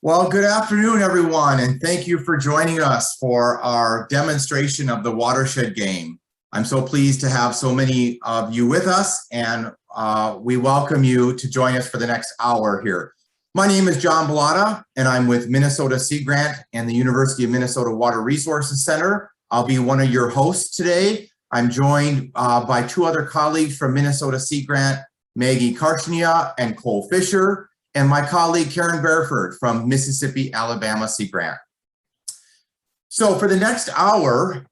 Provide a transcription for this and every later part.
Well, good afternoon, everyone, and thank you for joining us for our demonstration of the Watershed Game. I'm so pleased to have so many of you with us, and we welcome you to join us for the next hour here. My name is John Bellata, and I'm with Minnesota Sea Grant and the University of Minnesota Water Resources Center. I'll be one of your hosts today. I'm joined by two other colleagues from Minnesota Sea Grant, Maggie Karchnia and Cole Fisher, and my colleague Karen Bareford from Mississippi Alabama Sea Grant. So for the next hour,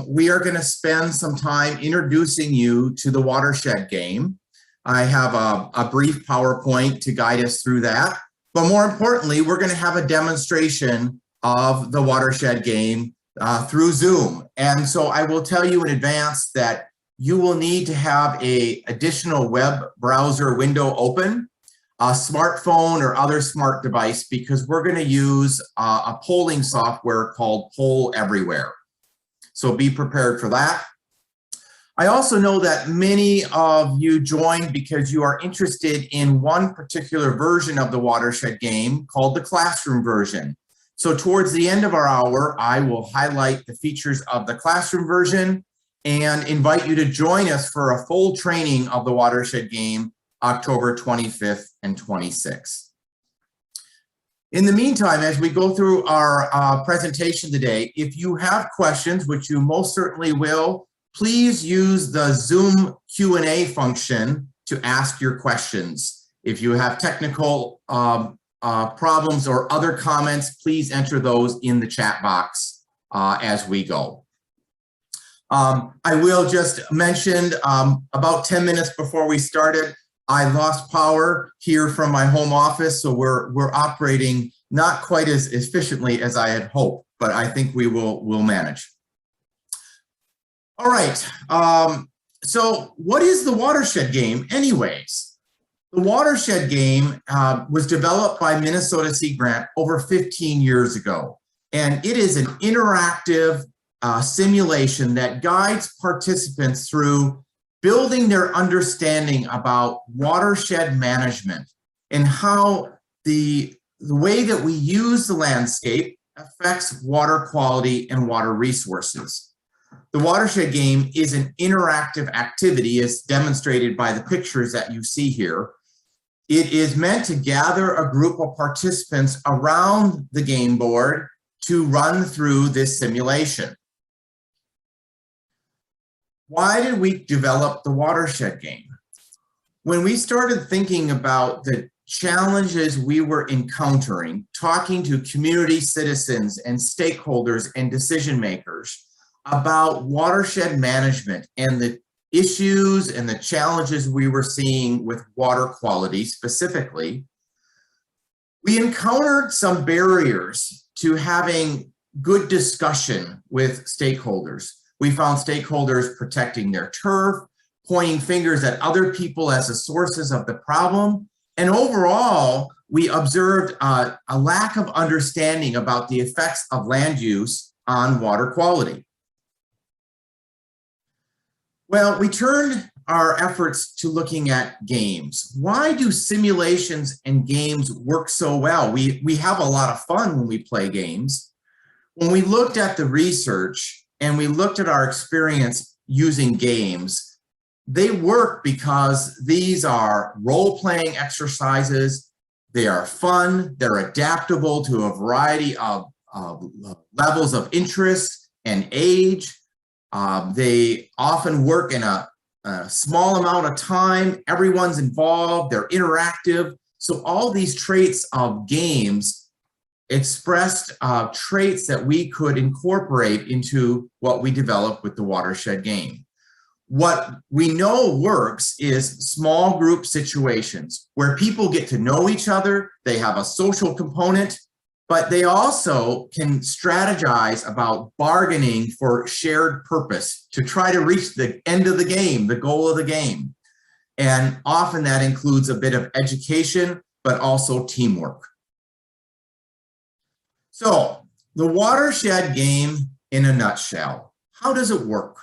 we are going to spend some time introducing you to the Watershed Game. I have a brief PowerPoint to guide us through that, but more importantly, we're going to have a demonstration of the Watershed Game through Zoom. And so I will tell you in advance that you will need to have an additional web browser window open, a smartphone or other smart device, because we're going to use a polling software called Poll Everywhere. So be prepared for that. I also know that many of you joined because you are interested in one particular version of the Watershed Game called the classroom version. So towards the end of our hour, I will highlight the features of the classroom version and invite you to join us for a full training of the Watershed Game October 25th and 26th. In the meantime, as we go through our presentation today, if you have questions, which you most certainly will, please use the Zoom Q&A function to ask your questions. If you have technical problems or other comments, please enter those in the chat box as we go. I will just mention about 10 minutes before we started, I lost power here from my home office, so we're operating not quite as efficiently as I had hoped, but I think we'll manage. All right, so what is the Watershed Game anyways? The Watershed Game was developed by Minnesota Sea Grant over 15 years ago, and it is an interactive simulation that guides participants through building their understanding about watershed management and how the way that we use the landscape affects water quality and water resources. The Watershed Game is an interactive activity as demonstrated by the pictures that you see here. It is meant to gather a group of participants around the game board to run through this simulation. Why did we develop the Watershed Game? When we started thinking about the challenges we were encountering, talking to community citizens and stakeholders and decision makers about watershed management and the issues and the challenges we were seeing with water quality specifically, we encountered some barriers to having good discussion with stakeholders. We found stakeholders protecting their turf, pointing fingers at other people as the sources of the problem. And overall, we observed a lack of understanding about the effects of land use on water quality. Well, we turned our efforts to looking at games. Why do simulations and games work so well? We have a lot of fun when we play games. When we looked at the research, and we looked at our experience using games, they work because these are role-playing exercises, they are fun, they're adaptable to a variety of levels of interest and age. They often work in a small amount of time, everyone's involved, they're interactive. So all these traits of games expressed traits that we could incorporate into what we developed with the Watershed Game. What we know works is small group situations where people get to know each other, they have a social component, but they also can strategize about bargaining for shared purpose to try to reach the end of the game, the goal of the game. And often that includes a bit of education, but also teamwork. So the Watershed Game in a nutshell, how does it work?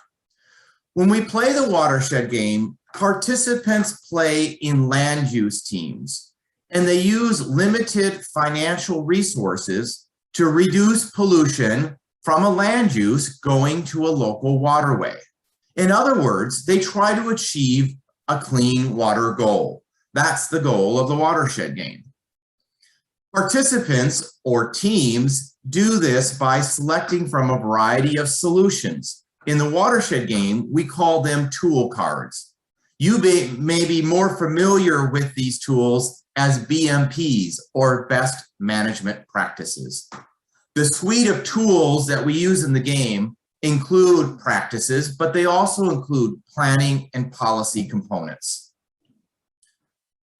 When we play the Watershed Game, participants play in land use teams. and they use limited financial resources to reduce pollution from a land use going to a local waterway. In other words, they try to achieve a clean water goal. That's the goal of the Watershed Game. Participants or teams do this by selecting from a variety of solutions. In the Watershed Game, we call them tool cards. You may be more familiar with these tools as BMPs, or best management practices. The suite of tools that we use in the game include practices, but they also include planning and policy components.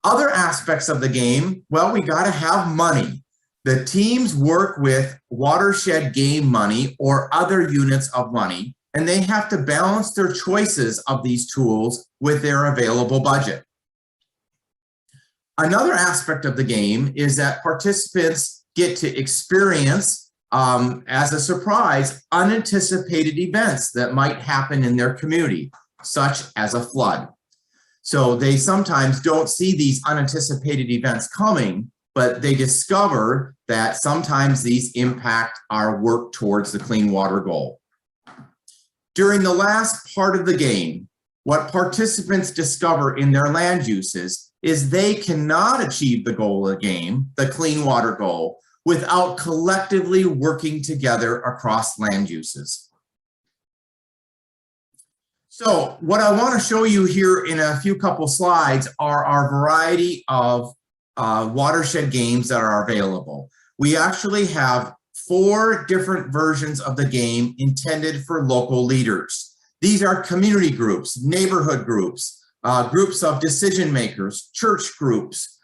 Other aspects of the game, well, we got to have money. The teams work with Watershed Game money or other units of money, and they have to balance their choices of these tools with their available budget. Another aspect of the game is that participants get to experience, as a surprise, unanticipated events that might happen in their community, such as a flood. So they sometimes don't see these unanticipated events coming, but they discover that sometimes these impact our work towards the clean water goal. During the last part of the game, what participants discover in their land uses is they cannot achieve the goal of the game, the clean water goal, without collectively working together across land uses. So what I want to show you here in a couple slides are our variety of watershed games that are available. We actually have 4 different versions of the game intended for local leaders. These are community groups, neighborhood groups, groups of decision makers, church groups.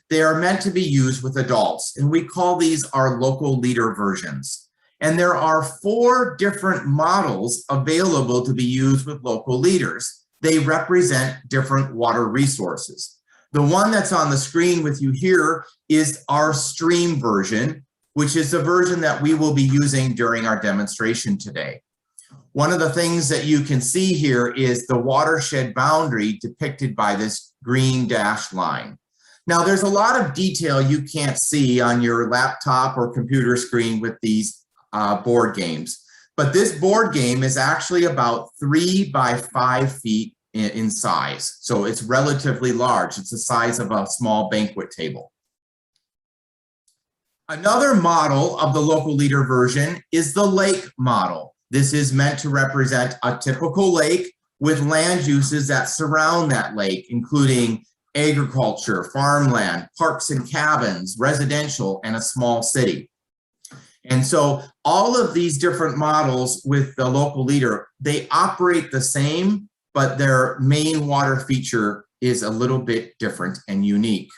They are meant to be used with adults, and we call these our local leader versions. And there are 4 different models available to be used with local leaders. They represent different water resources. The one that's on the screen with you here is our stream version, which is the version that we will be using during our demonstration today. One of the things that you can see here is the watershed boundary depicted by this green dashed line. Now, there's a lot of detail you can't see on your laptop or computer screen with these board games, but this board game is actually about 3 by 5 feet in size. So it's relatively large. It's the size of a small banquet table. Another model of the local leader version is the lake model. This is meant to represent a typical lake with land uses that surround that lake, including agriculture, farmland, parks and cabins, residential, and a small city. And so all of these different models with the local leader, they operate the same, but their main water feature is a little bit different and unique.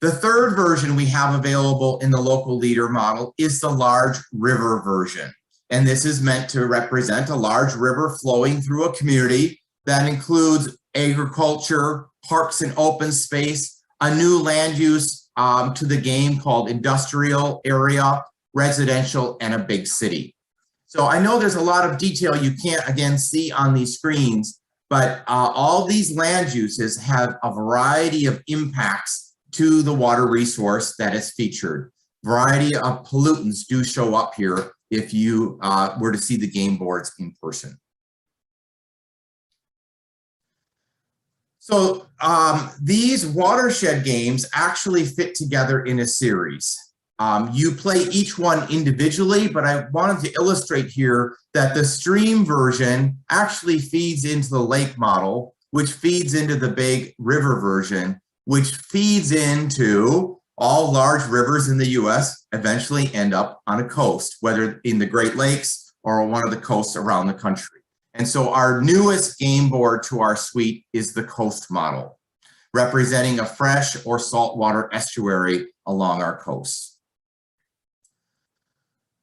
The third version we have available in the local leader model is the large river version. And this is meant to represent a large river flowing through a community that includes agriculture, parks and open space, a new land use to the game called industrial area, residential, and a big city. So I know there's a lot of detail you can't, again, see on these screens, but all these land uses have a variety of impacts to the water resource that is featured. Variety of pollutants do show up here if you were to see the game boards in person. So these watershed games actually fit together in a series. You play each one individually, but I wanted to illustrate here that the stream version actually feeds into the lake model, which feeds into the big river version, which feeds into all large rivers in the US eventually end up on a coast, whether in the Great Lakes or one of the coasts around the country. And so our newest game board to our suite is the coast model, representing a fresh or saltwater estuary along our coasts.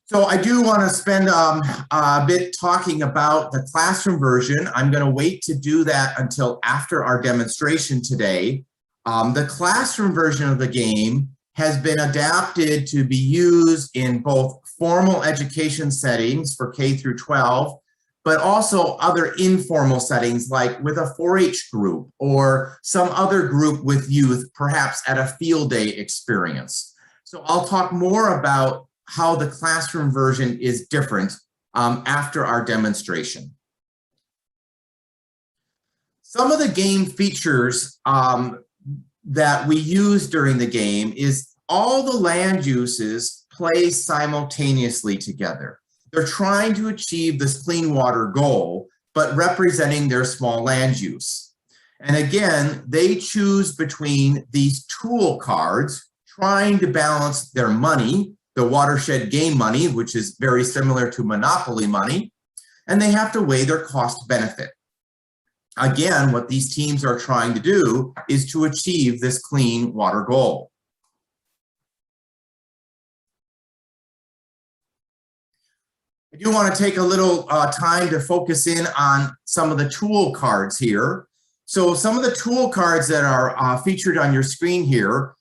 So I do want to spend a bit talking about the classroom version. I'm going to wait to do that until after our demonstration today. The classroom version of the game has been adapted to be used in both formal education settings for K through 12, but also other informal settings like with a 4-H group or some other group with youth, perhaps at a field day experience. So I'll talk more about how the classroom version is different after our demonstration. Some of the game features that we use during the game is all the land uses play simultaneously together. They're trying to achieve this clean water goal, but representing their small land use. And again, they choose between these tool cards, trying to balance their money, the Watershed Game money, which is very similar to Monopoly money, and they have to weigh their cost benefit. Again, what these teams are trying to do is to achieve this clean water goal. I do want to take a little time to focus in on some of the tool cards here. So some of the tool cards that are featured on your screen here,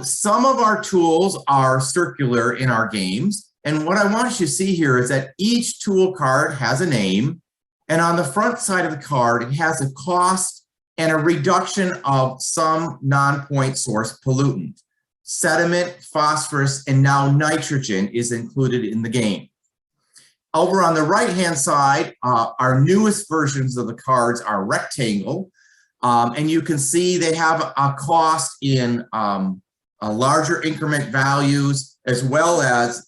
some of our tools are circular in our games. And what I want you to see here is that each tool card has a name. And on the front side of the card, it has a cost and a reduction of some non-point source pollutant. Sediment, phosphorus, and now nitrogen is included in the game. Over on the right-hand side, our newest versions of the cards are rectangle. And you can see they have a cost in a larger increment values, as well as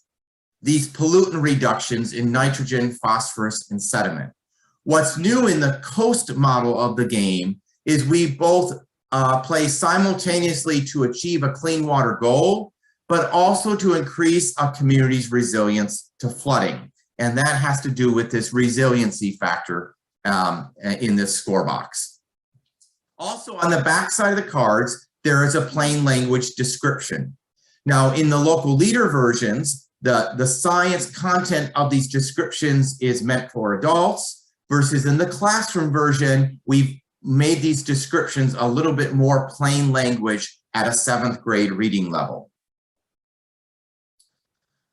these pollutant reductions in nitrogen, phosphorus, and sediment. What's new in the coast model of the game is we both play simultaneously to achieve a clean water goal, but also to increase a community's resilience to flooding. And that has to do with this resiliency factor in this score box. Also on the back side of the cards, there is a plain language description. Now in the local leader versions, the science content of these descriptions is meant for adults, versus in the classroom version, we've made these descriptions a little bit more plain language at a 7th grade reading level.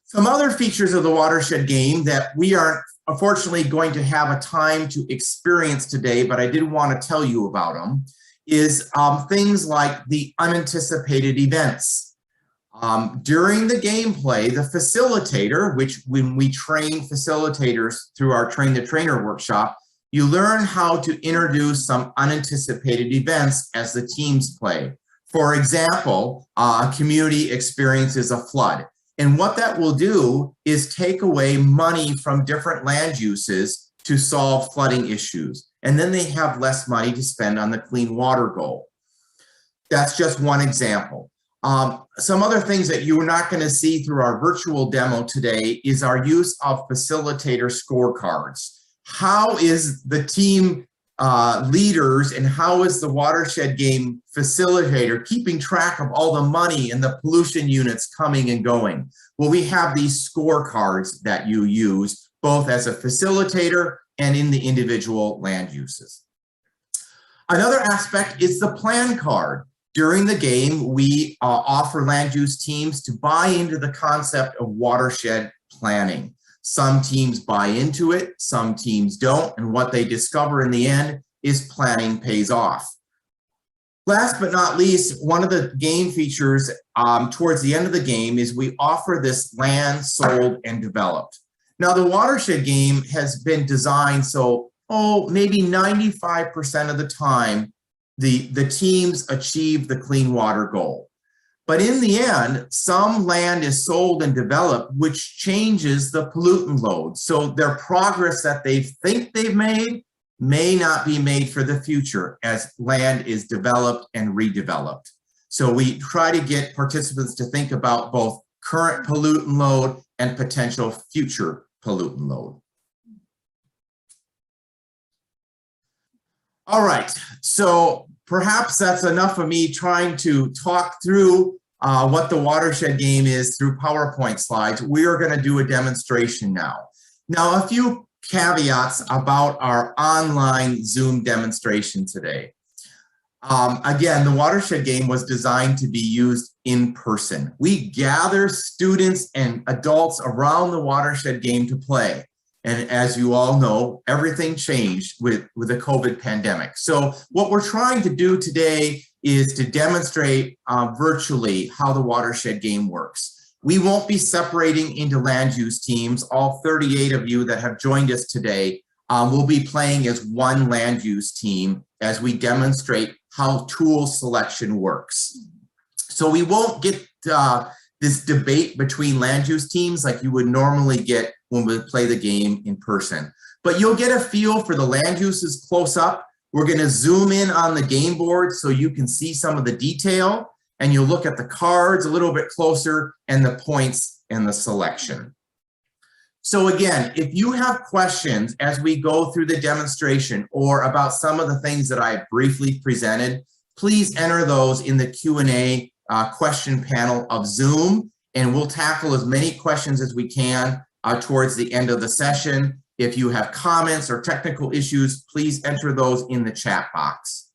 Some other features of the Watershed Game that we aren't unfortunately going to have a time to experience today, but I did want to tell you about them, is things like the unanticipated events. During the gameplay, the facilitator, which when we train facilitators through our Train the Trainer workshop, you learn how to introduce some unanticipated events as the teams play. For example, a community experiences a flood. And what that will do is take away money from different land uses to solve flooding issues. And then they have less money to spend on the clean water goal. That's just one example. Some other things that you're not going to see through our virtual demo today is our use of facilitator scorecards. How is the team leaders and how is the Watershed Game facilitator keeping track of all the money and the pollution units coming and going? Well, we have these scorecards that you use both as a facilitator and in the individual land uses. Another aspect is the plan card. During the game, we offer land use teams to buy into the concept of watershed planning. Some teams buy into it, some teams don't, and what they discover in the end is planning pays off. Last but not least, one of the game features towards the end of the game is we offer this land sold and developed. Now the Watershed Game has been designed so, maybe 95% of the time, the teams achieve the clean water goal. But in the end, some land is sold and developed, which changes the pollutant load. So their progress that they think they've made may not be made for the future as land is developed and redeveloped. So we try to get participants to think about both current pollutant load and potential future pollutant load. All right, so perhaps that's enough of me trying to talk through what the Watershed Game is through PowerPoint slides. We are going to do a demonstration now. Now, a few caveats about our online Zoom demonstration today. Again, the Watershed Game was designed to be used in person. We gather students and adults around the Watershed Game to play. And as you all know, everything changed with the COVID pandemic. So what we're trying to do today is to demonstrate virtually how the watershed game works. We won't be separating into land use teams. All 38 of you that have joined us today will be playing as one land use team as we demonstrate how tool selection works. So we won't get this debate between land use teams like you would normally get when we play the game in person. But you'll get a feel for the land uses close up. We're going to zoom in on the game board so you can see some of the detail, and you'll look at the cards a little bit closer and the points and the selection. So again, if you have questions as we go through the demonstration or about some of the things that I briefly presented, please enter those in the Q&A question panel of Zoom, and we'll tackle as many questions as we can towards the end of the session. If you have comments or technical issues, please enter those in the chat box.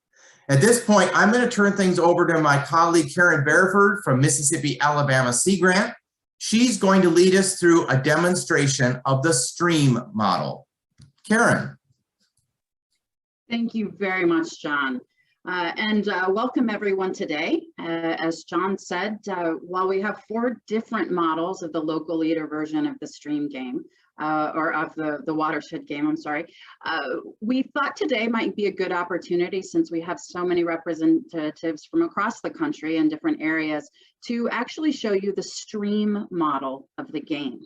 At this point, I'm going to turn things over to my colleague Karen Bereford from Mississippi-Alabama Sea Grant. She's going to lead us through a demonstration of the stream model. Karen. Thank you very much, John. Welcome everyone today. As John said, while we have 4 different models of the local leader version of the stream game, or of the watershed game, I'm sorry, we thought today might be a good opportunity, since we have so many representatives from across the country in different areas, to actually show you the stream model of the game.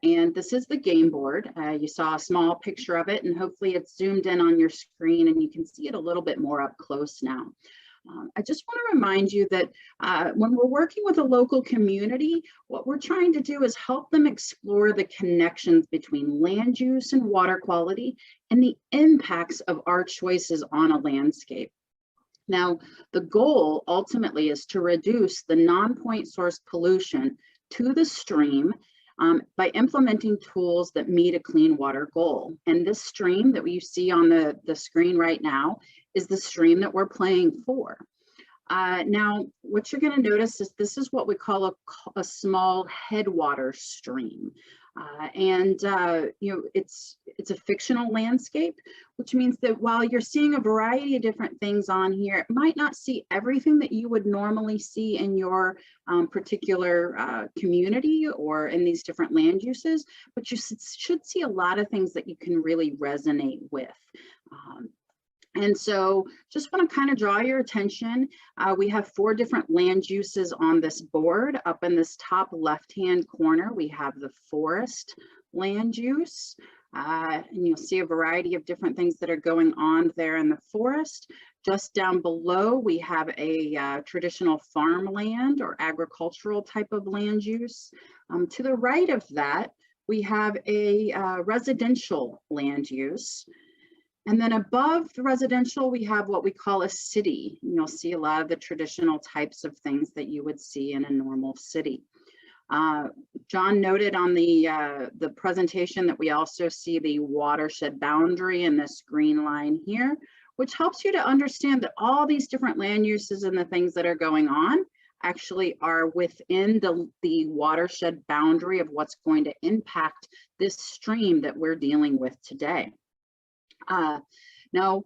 And this is the game board. You saw a small picture of it, and hopefully it's zoomed in on your screen and you can see it a little bit more up close now. I just want to remind you that when we're working with a local community, what we're trying to do is help them explore the connections between land use and water quality and the impacts of our choices on a landscape. Now, the goal ultimately is to reduce the non-point source pollution to the stream by implementing tools that meet a clean water goal. And this stream that you see on the screen right now is the stream that we're playing for. Now, what you're going to notice is this is what we call a small headwater stream. You know, it's a fictional landscape, which means that while you're seeing a variety of different things on here, it might not see everything that you would normally see in your particular community or in these different land uses, but you should see a lot of things that you can really resonate with. And so just want to kind of draw your attention. We have 4 different land uses on this board. Up in this top left-hand corner, we have the forest land use. And you'll see a variety of different things that are going on there in the forest. Just down below, we have a traditional farmland or agricultural type of land use. To the right of that, we have a residential land use. And then above the residential, we have what we call a city. And you'll see a lot of the traditional types of things that you would see in a normal city. John noted on the presentation that we also see the watershed boundary in this green line here, which helps you to understand that all these different land uses and the things that are going on actually are within the watershed boundary of what's going to impact this stream that we're dealing with today. Now,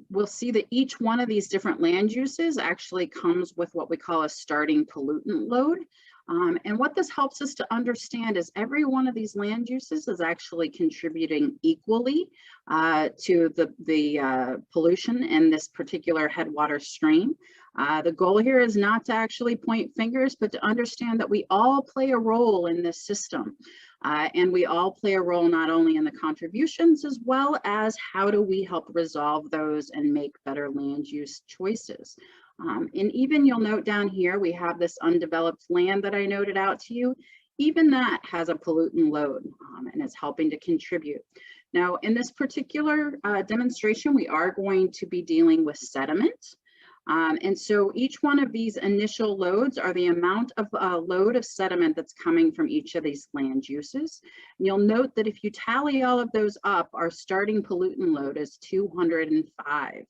we'll see that each one of these different land uses actually comes with what we call a starting pollutant load. And what this helps us to understand is every one of these land uses is actually contributing equally to the pollution in this particular headwater stream. The goal here is not to actually point fingers, but to understand that we all play a role in this system. And we all play a role not only in the contributions, as well as how do we help resolve those and make better land use choices. And even you'll note down here, we have this undeveloped land that I noted out to you. Even that has a pollutant load and is helping to contribute. Now, in this particular demonstration, we are going to be dealing with sediment. And so each one of these initial loads are the amount of load of sediment that's coming from each of these land uses. And you'll note that if you tally all of those up, our starting pollutant load is 205.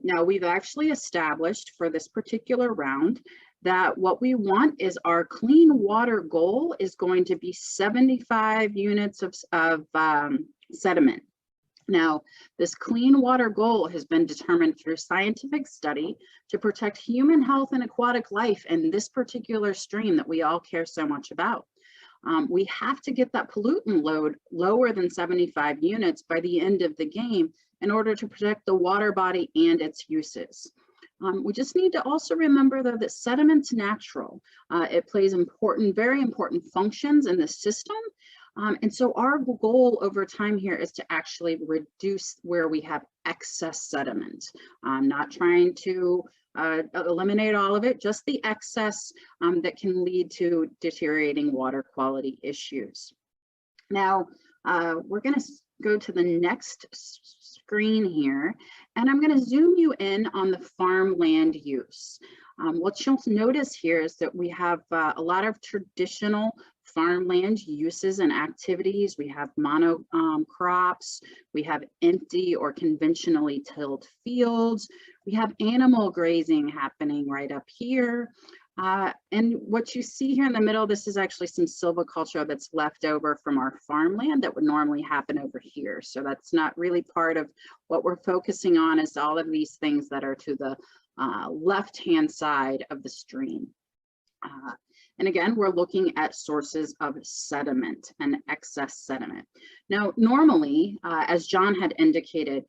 Now we've actually established for this particular round that what we want is our clean water goal is going to be 75 units of sediment. Now, this clean water goal has been determined through scientific study to protect human health and aquatic life in this particular stream that we all care so much about. We have to get that pollutant load lower than 75 units by the end of the game in order to protect the water body and its uses. We just need to also remember, though, that sediment's natural. It plays very important functions in the system. And so our goal over time here is to actually reduce where we have excess sediment. I'm not trying to eliminate all of it, just the excess that can lead to deteriorating water quality issues. Now, we're going to go to the next screen here, and I'm going to zoom you in on the farmland use. What you'll notice here is that we have a lot of traditional farmland uses and activities. We have monocrops, we have empty or conventionally tilled fields, we have animal grazing happening right up here. And what you see here in the middle, this is actually some silviculture that's left over from our farmland that would normally happen over here. So that's not really part of what we're focusing on, is all of these things that are to the left-hand side of the stream. And again, we're looking at sources of sediment and excess sediment. Now, normally, as John had indicated,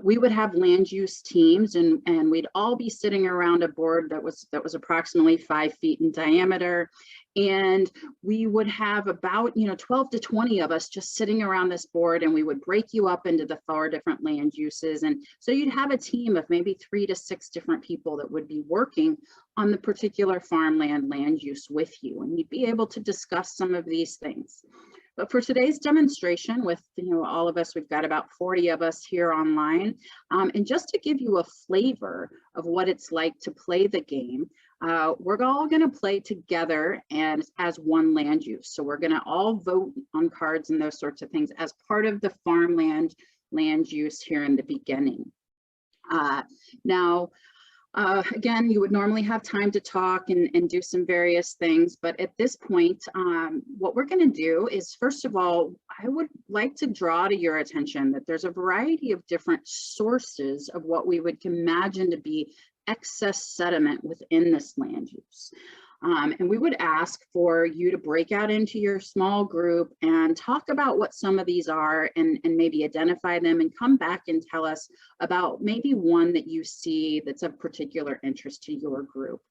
we would have land use teams, and we'd all be sitting around a board that was approximately 5 feet in diameter, and we would have about 12 to 20 of us just sitting around this board, and we would break you up into the 4 different land uses. And so you'd have a team of maybe 3 to 6 different people that would be working on the particular farmland land use with you, and you'd be able to discuss some of these things. But for today's demonstration, with all of us, we've got about 40 of us here online, and just to give you a flavor of what it's like to play the game, we're all going to play together and as one land use. So we're going to all vote on cards and those sorts of things as part of the farmland land use here in the beginning. Again, you would normally have time to talk and do some various things, but at this point, what we're going to do is, first of all, I would like to draw to your attention that there's a variety of different sources of what we would imagine to be excess sediment within this land use. And we would ask for you to break out into your small group and talk about what some of these are, and maybe identify them, and come back and tell us about maybe one that you see that's of particular interest to your group.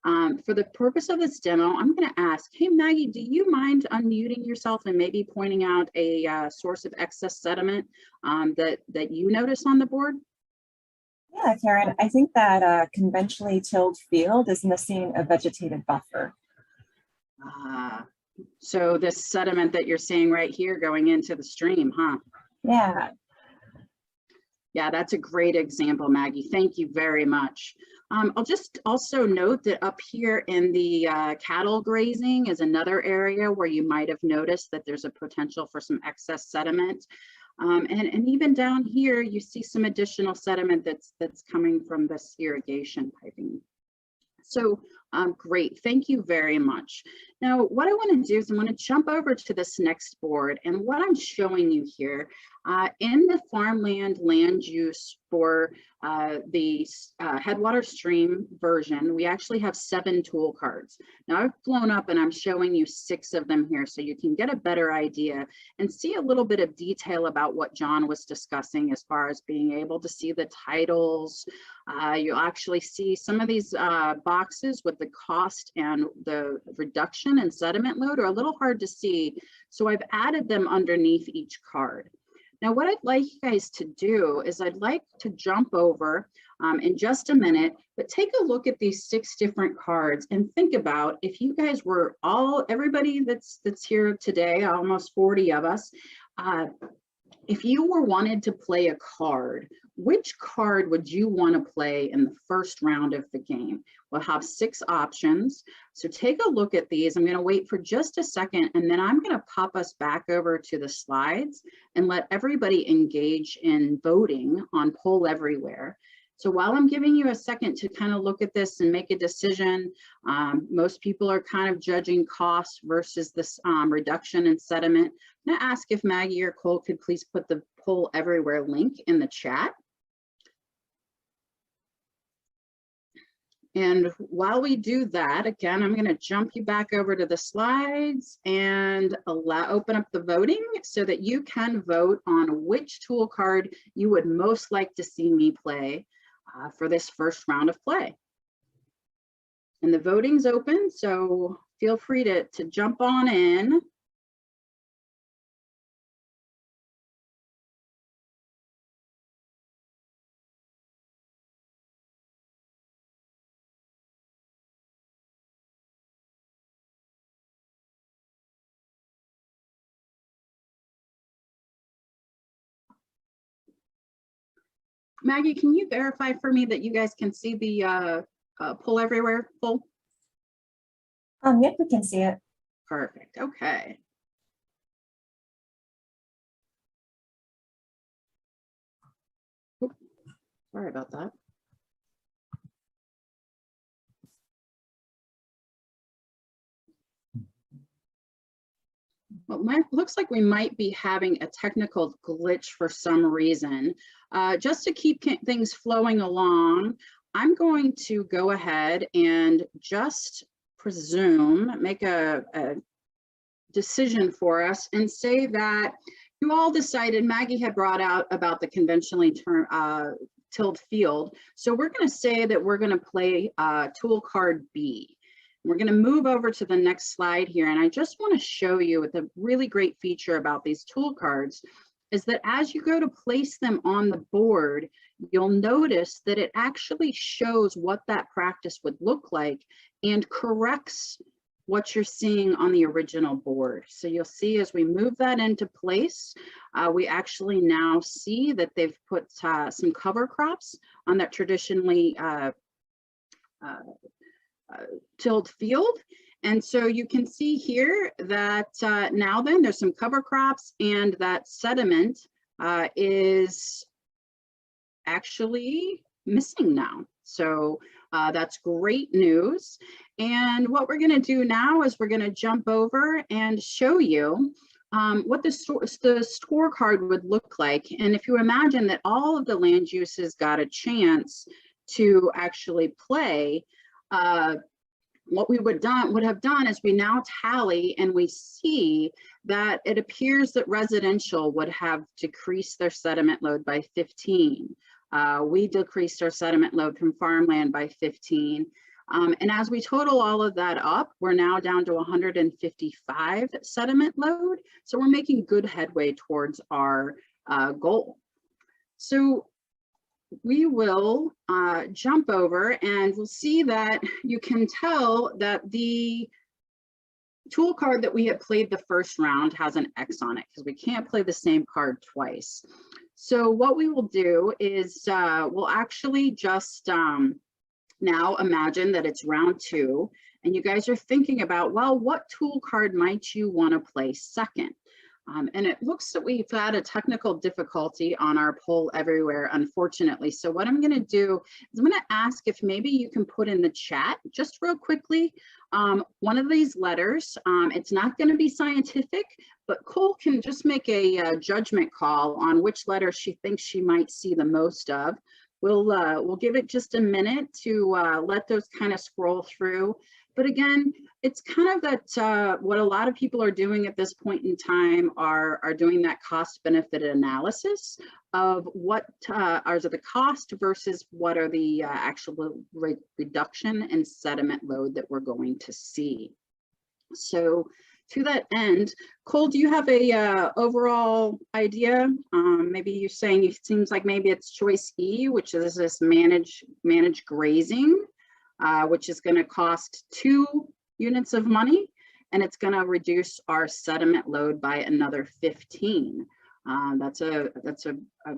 For the purpose of this demo, I'm going to ask, hey Maggie, do you mind unmuting yourself and maybe pointing out a source of excess sediment that you notice on the board? Yeah, Karen, I think that a conventionally tilled field is missing a vegetated buffer. So this sediment that you're seeing right here going into the stream, huh? Yeah. Yeah, that's a great example, Maggie. Thank you very much. I'll just also note that up here in the cattle grazing is another area where you might have noticed that there's a potential for some excess sediment. And even down here, you see some additional sediment that's coming from this irrigation piping. So great, thank you very much. Now, what I want to do is I'm going to jump over to this next board, and what I'm showing you here in the farmland land use for the headwater stream version, we actually have 7 tool cards. Now I've blown up and I'm showing you 6 of them here so you can get a better idea and see a little bit of detail about what John was discussing as far as being able to see the titles. You'll actually see some of these boxes with the cost and the reduction in sediment load are a little hard to see, so I've added them underneath each card. Now, what I'd like you guys to do is I'd like to jump over in just a minute, but take a look at these 6 different cards and think about if you guys were everybody that's here today, almost 40 of us, if you wanted to play a card, which card would you want to play in the first round of the game? We'll have 6 options. So take a look at these. I'm going to wait for just a second, and then I'm going to pop us back over to the slides and let everybody engage in voting on Poll Everywhere. So while I'm giving you a second to kind of look at this and make a decision, most people are kind of judging cost versus this reduction in sediment. I'm going to ask if Maggie or Cole could please put the Poll Everywhere link in the chat. And while we do that, again, I'm going to jump you back over to the slides and open up the voting so that you can vote on which tool card you would most like to see me play for this first round of play. And the voting's open, so feel free to jump on in. Maggie, can you verify for me that you guys can see the Poll Everywhere poll? Yep, we can see it. Perfect. Okay. Oops, sorry about that. Well, looks like we might be having a technical glitch for some reason. Just to keep things flowing along, I'm going to go ahead and just make a decision for us and say that you all decided, Maggie had brought out about the conventionally tilled field. So we're going to say that we're going to play tool card B. We're going to move over to the next slide here, and I just want to show you the really great feature about these tool cards is that as you go to place them on the board, you'll notice that it actually shows what that practice would look like and corrects what you're seeing on the original board. So you'll see as we move that into place, we actually now see that they've put some cover crops on that traditionally tilled field. And so you can see here that now then there's some cover crops and that sediment is actually missing now. So that's great news. And what we're going to do now is we're going to jump over and show you what the scorecard would look like. And if you imagine that all of the land uses got a chance to actually play, what we would have done is we now tally and we see that it appears that residential would have decreased their sediment load by 15. We decreased our sediment load from farmland by 15. And as we total all of that up, we're now down to 155 sediment load. So we're making good headway towards our goal. So we will jump over and we'll see that you can tell that the tool card that we had played the first round has an X on it because we can't play the same card twice. So what we will do is we'll actually just now imagine that it's round 2 and you guys are thinking about, well, what tool card might you want to play second? And it looks that we've had a technical difficulty on our Poll Everywhere, unfortunately. So what I'm going to do is I'm going to ask if maybe you can put in the chat just real quickly one of these letters. It's not going to be scientific, but Cole can just make a judgment call on which letter she thinks she might see the most of. We'll give it just a minute to let those kind of scroll through. But again, it's kind of that what a lot of people are doing at this point in time are doing that cost benefit analysis of what are the cost versus what are the actual reduction in sediment load that we're going to see. So to that end, Cole, do you have a overall idea? Maybe you're saying it seems like maybe it's choice E, which is this manage grazing, which is going to cost 2 units of money, and it's going to reduce our sediment load by another 15. That's a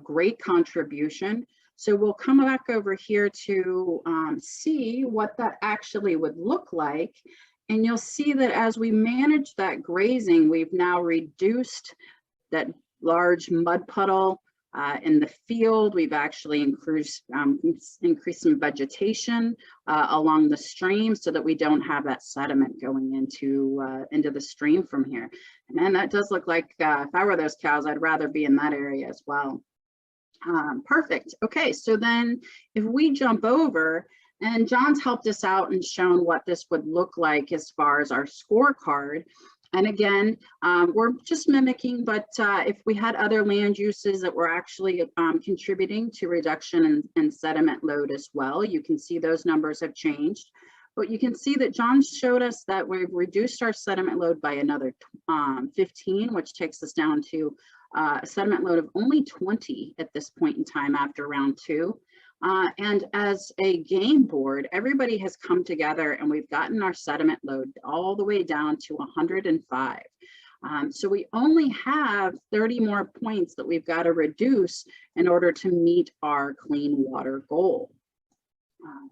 great contribution. So we'll come back over here to see what that actually would look like. And you'll see that as we manage that grazing, we've now reduced that large mud puddle In the field, we've actually increased some vegetation along the stream so that we don't have that sediment going into the stream from here. And then that does look like, if I were those cows, I'd rather be in that area as well. Perfect. Okay, so then if we jump over, and John's helped us out and shown what this would look like as far as our scorecard. And again, we're just mimicking, but if we had other land uses that were actually contributing to reduction in sediment load as well, you can see those numbers have changed. But you can see that John showed us that we've reduced our sediment load by another 15, which takes us down to a sediment load of only 20 at this point in time after round 2. And as a game board, everybody has come together and we've gotten our sediment load all the way down to 105. So we only have 30 more points that we've got to reduce in order to meet our clean water goal.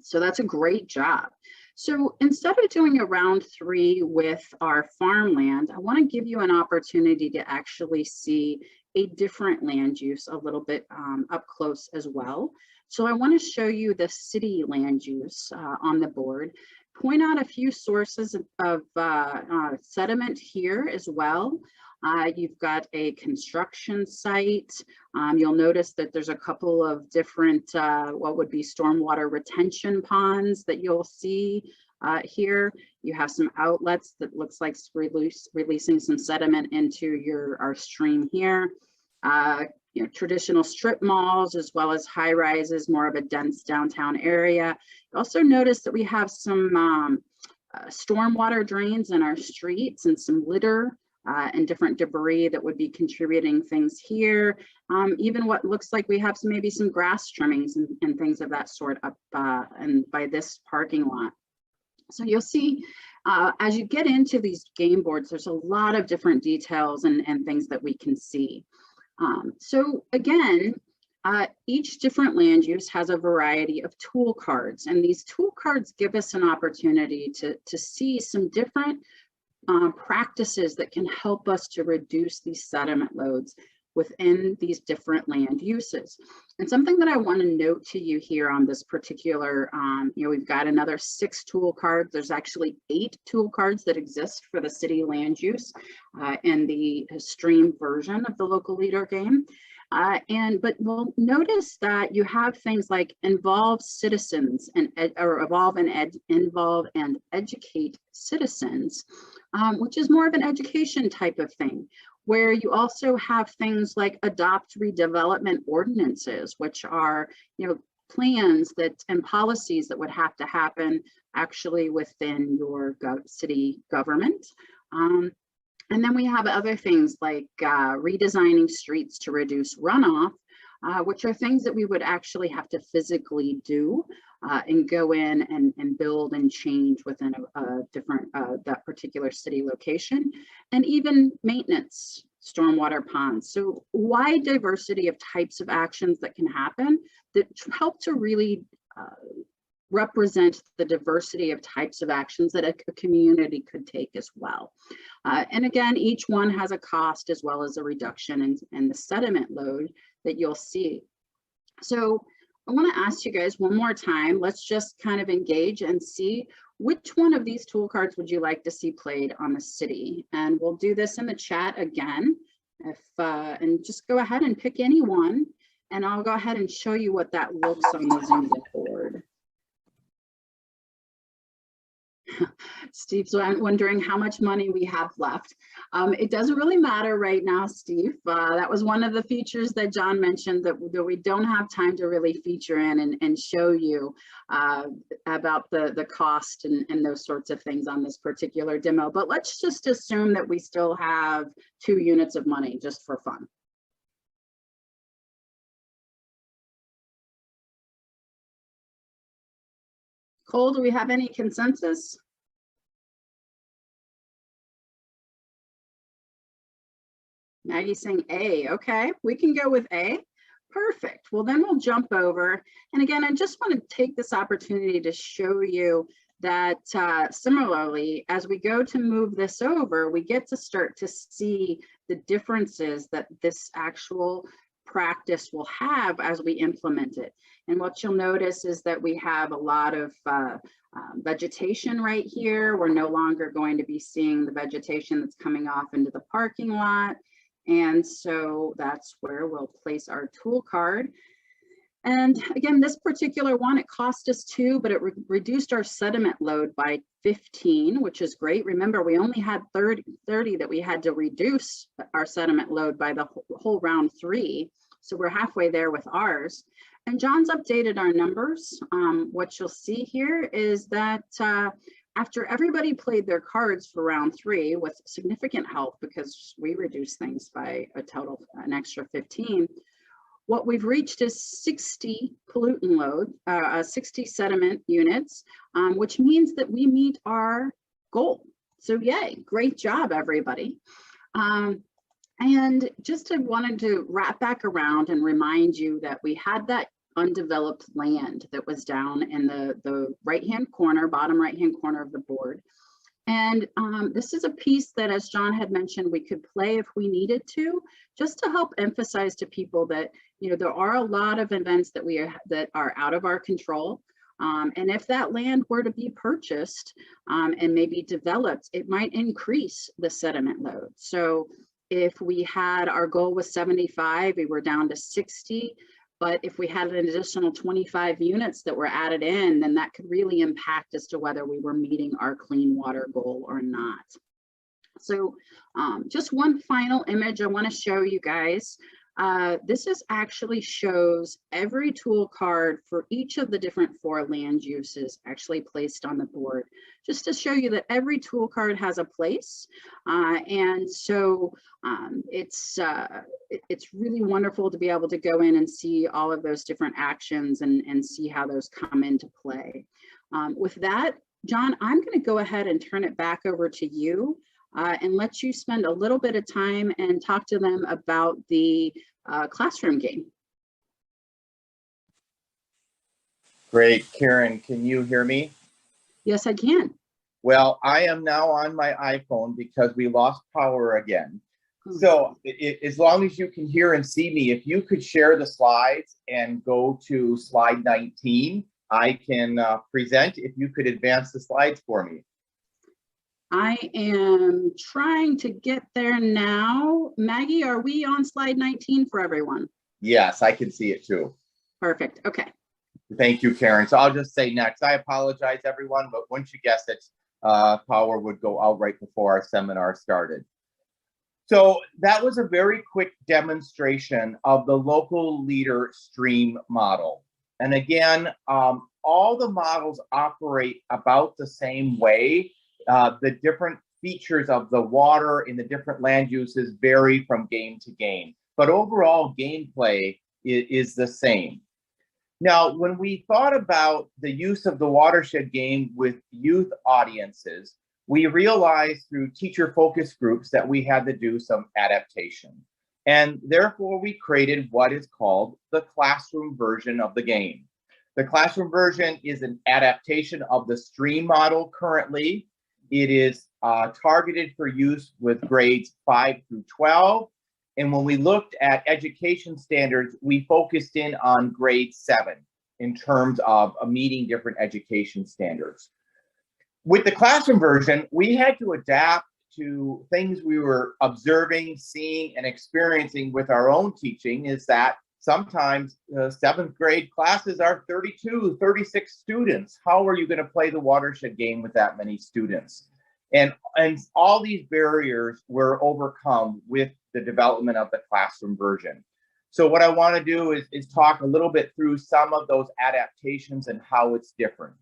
So that's a great job. So instead of doing a round 3 with our farmland, I want to give you an opportunity to actually see a different land use a little bit up close as well. So I want to show you the city land use on the board, point out a few sources of sediment here as well. You've got a construction site. You'll notice that there's a couple of different, what would be stormwater retention ponds that you'll see here. You have some outlets that looks like releasing some sediment into our stream here. You know, traditional strip malls as well as high rises, more of a dense downtown area. You also notice that we have some stormwater drains in our streets and some litter and different debris that would be contributing things here. Even what looks like we have maybe some grass trimmings and things of that sort up and by this parking lot. So you'll see as you get into these game boards, there's a lot of different details and things that we can see. So again, each different land use has a variety of tool cards, and these tool cards give us an opportunity to see some different practices that can help us to reduce these sediment loads within these different land uses. And something that I want to note to you here on this particular, you know, we've got another 6 tool cards. There's actually 8 tool cards that exist for the city land use in the stream version of the local leader game. But we'll notice that you have things like involve citizens and involve and educate citizens, which is more of an education type of thing, where you also have things like adopt redevelopment ordinances, which are, you know, plans that and policies that would have to happen actually within your city government. And then we have other things like redesigning streets to reduce runoff, which are things that we would actually have to physically do and go in and build and change within a different, that particular city location, and even maintenance, stormwater ponds. So wide diversity of types of actions that can happen that help to really represent the diversity of types of actions that a community could take as well. And again, each one has a cost as well as a reduction in the sediment load that you'll see. So I want to ask you guys one more time, let's just kind of engage and see which one of these tool cards would you like to see played on the city? And we'll do this in the chat again. And just go ahead and pick any one, and I'll go ahead and show you what that looks on the Zoom board. Steve's wondering how much money we have left. It doesn't really matter right now, Steve. That was one of the features that John mentioned that we don't have time to really feature in and show you about the cost and those sorts of things on this particular demo. But let's just assume that we still have 2 units of money just for fun. Cole, do we have any consensus? Maggie's saying A. Okay, we can go with A. Perfect. Well, then we'll jump over. And again, I just want to take this opportunity to show you that similarly, as we go to move this over, we get to start to see the differences that this actual practice we'll have as we implement it. And what you'll notice is that we have a lot of vegetation right here. We're no longer going to be seeing the vegetation that's coming off into the parking lot. And so that's where we'll place our tool card. And again, this particular one, it cost us 2, but it reduced our sediment load by 15, which is great. Remember, we only had 30 that we had to reduce our sediment load by the whole round 3. So we're halfway there with ours. And John's updated our numbers. What you'll see here is that after everybody played their cards for round 3 with significant help, because we reduced things by an extra 15, what we've reached is 60 pollutant load, 60 sediment units, which means that we meet our goal. So yay, great job, everybody. And just wanted to wrap back around and remind you that we had that undeveloped land that was down in the right-hand corner, bottom right-hand corner of the board. And this is a piece that, as John had mentioned, we could play if we needed to, just to help emphasize to people that, you know, there are a lot of events that are out of our control. And if that land were to be purchased and maybe developed, it might increase the sediment load. So if we had, our goal was 75, we were down to 60. But if we had an additional 25 units that were added in, then that could really impact as to whether we were meeting our clean water goal or not. So just one final image I want to show you guys. This actually shows every tool card for each of the different 4 land uses actually placed on the board, just to show you that every tool card has a place. And so it's really wonderful to be able to go in and see all of those different actions and see how those come into play. With that, John, I'm going to go ahead and turn it back over to you. And let you spend a little bit of time and talk to them about the classroom game. Great, Karen, can you hear me? Yes, I can. Well, I am now on my iPhone because we lost power again. So as long as you can hear and see me, if you could share the slides and go to slide 19, I can present. If you could advance the slides for me. I am trying to get there now. Maggie, are we on slide 19 for everyone? Yes, I can see it too. Perfect. Okay. Thank you, Karen. So I'll just say next. I apologize, everyone, but once you guessed it, power would go out right before our seminar started. So that was a very quick demonstration of the local leader stream model. And again, all the models operate about the same way. The different features of the water in the different land uses vary from game to game, but overall gameplay is the same. Now, when we thought about the use of the Watershed game with youth audiences, we realized through teacher focus groups that we had to do some adaptation. And therefore, we created what is called the classroom version of the game. The classroom version is an adaptation of the stream model currently. It is targeted for use with grades 5 through 12. And when we looked at education standards, we focused in on grade 7 in terms of meeting different education standards. With the classroom version, we had to adapt to things we were observing, seeing, and experiencing with our own teaching, is that sometimes 7th grade classes are 32, 36 students. How are you going to play the Watershed game with that many students? And all these barriers were overcome with the development of the classroom version. So what I want to do is talk a little bit through some of those adaptations and how it's different.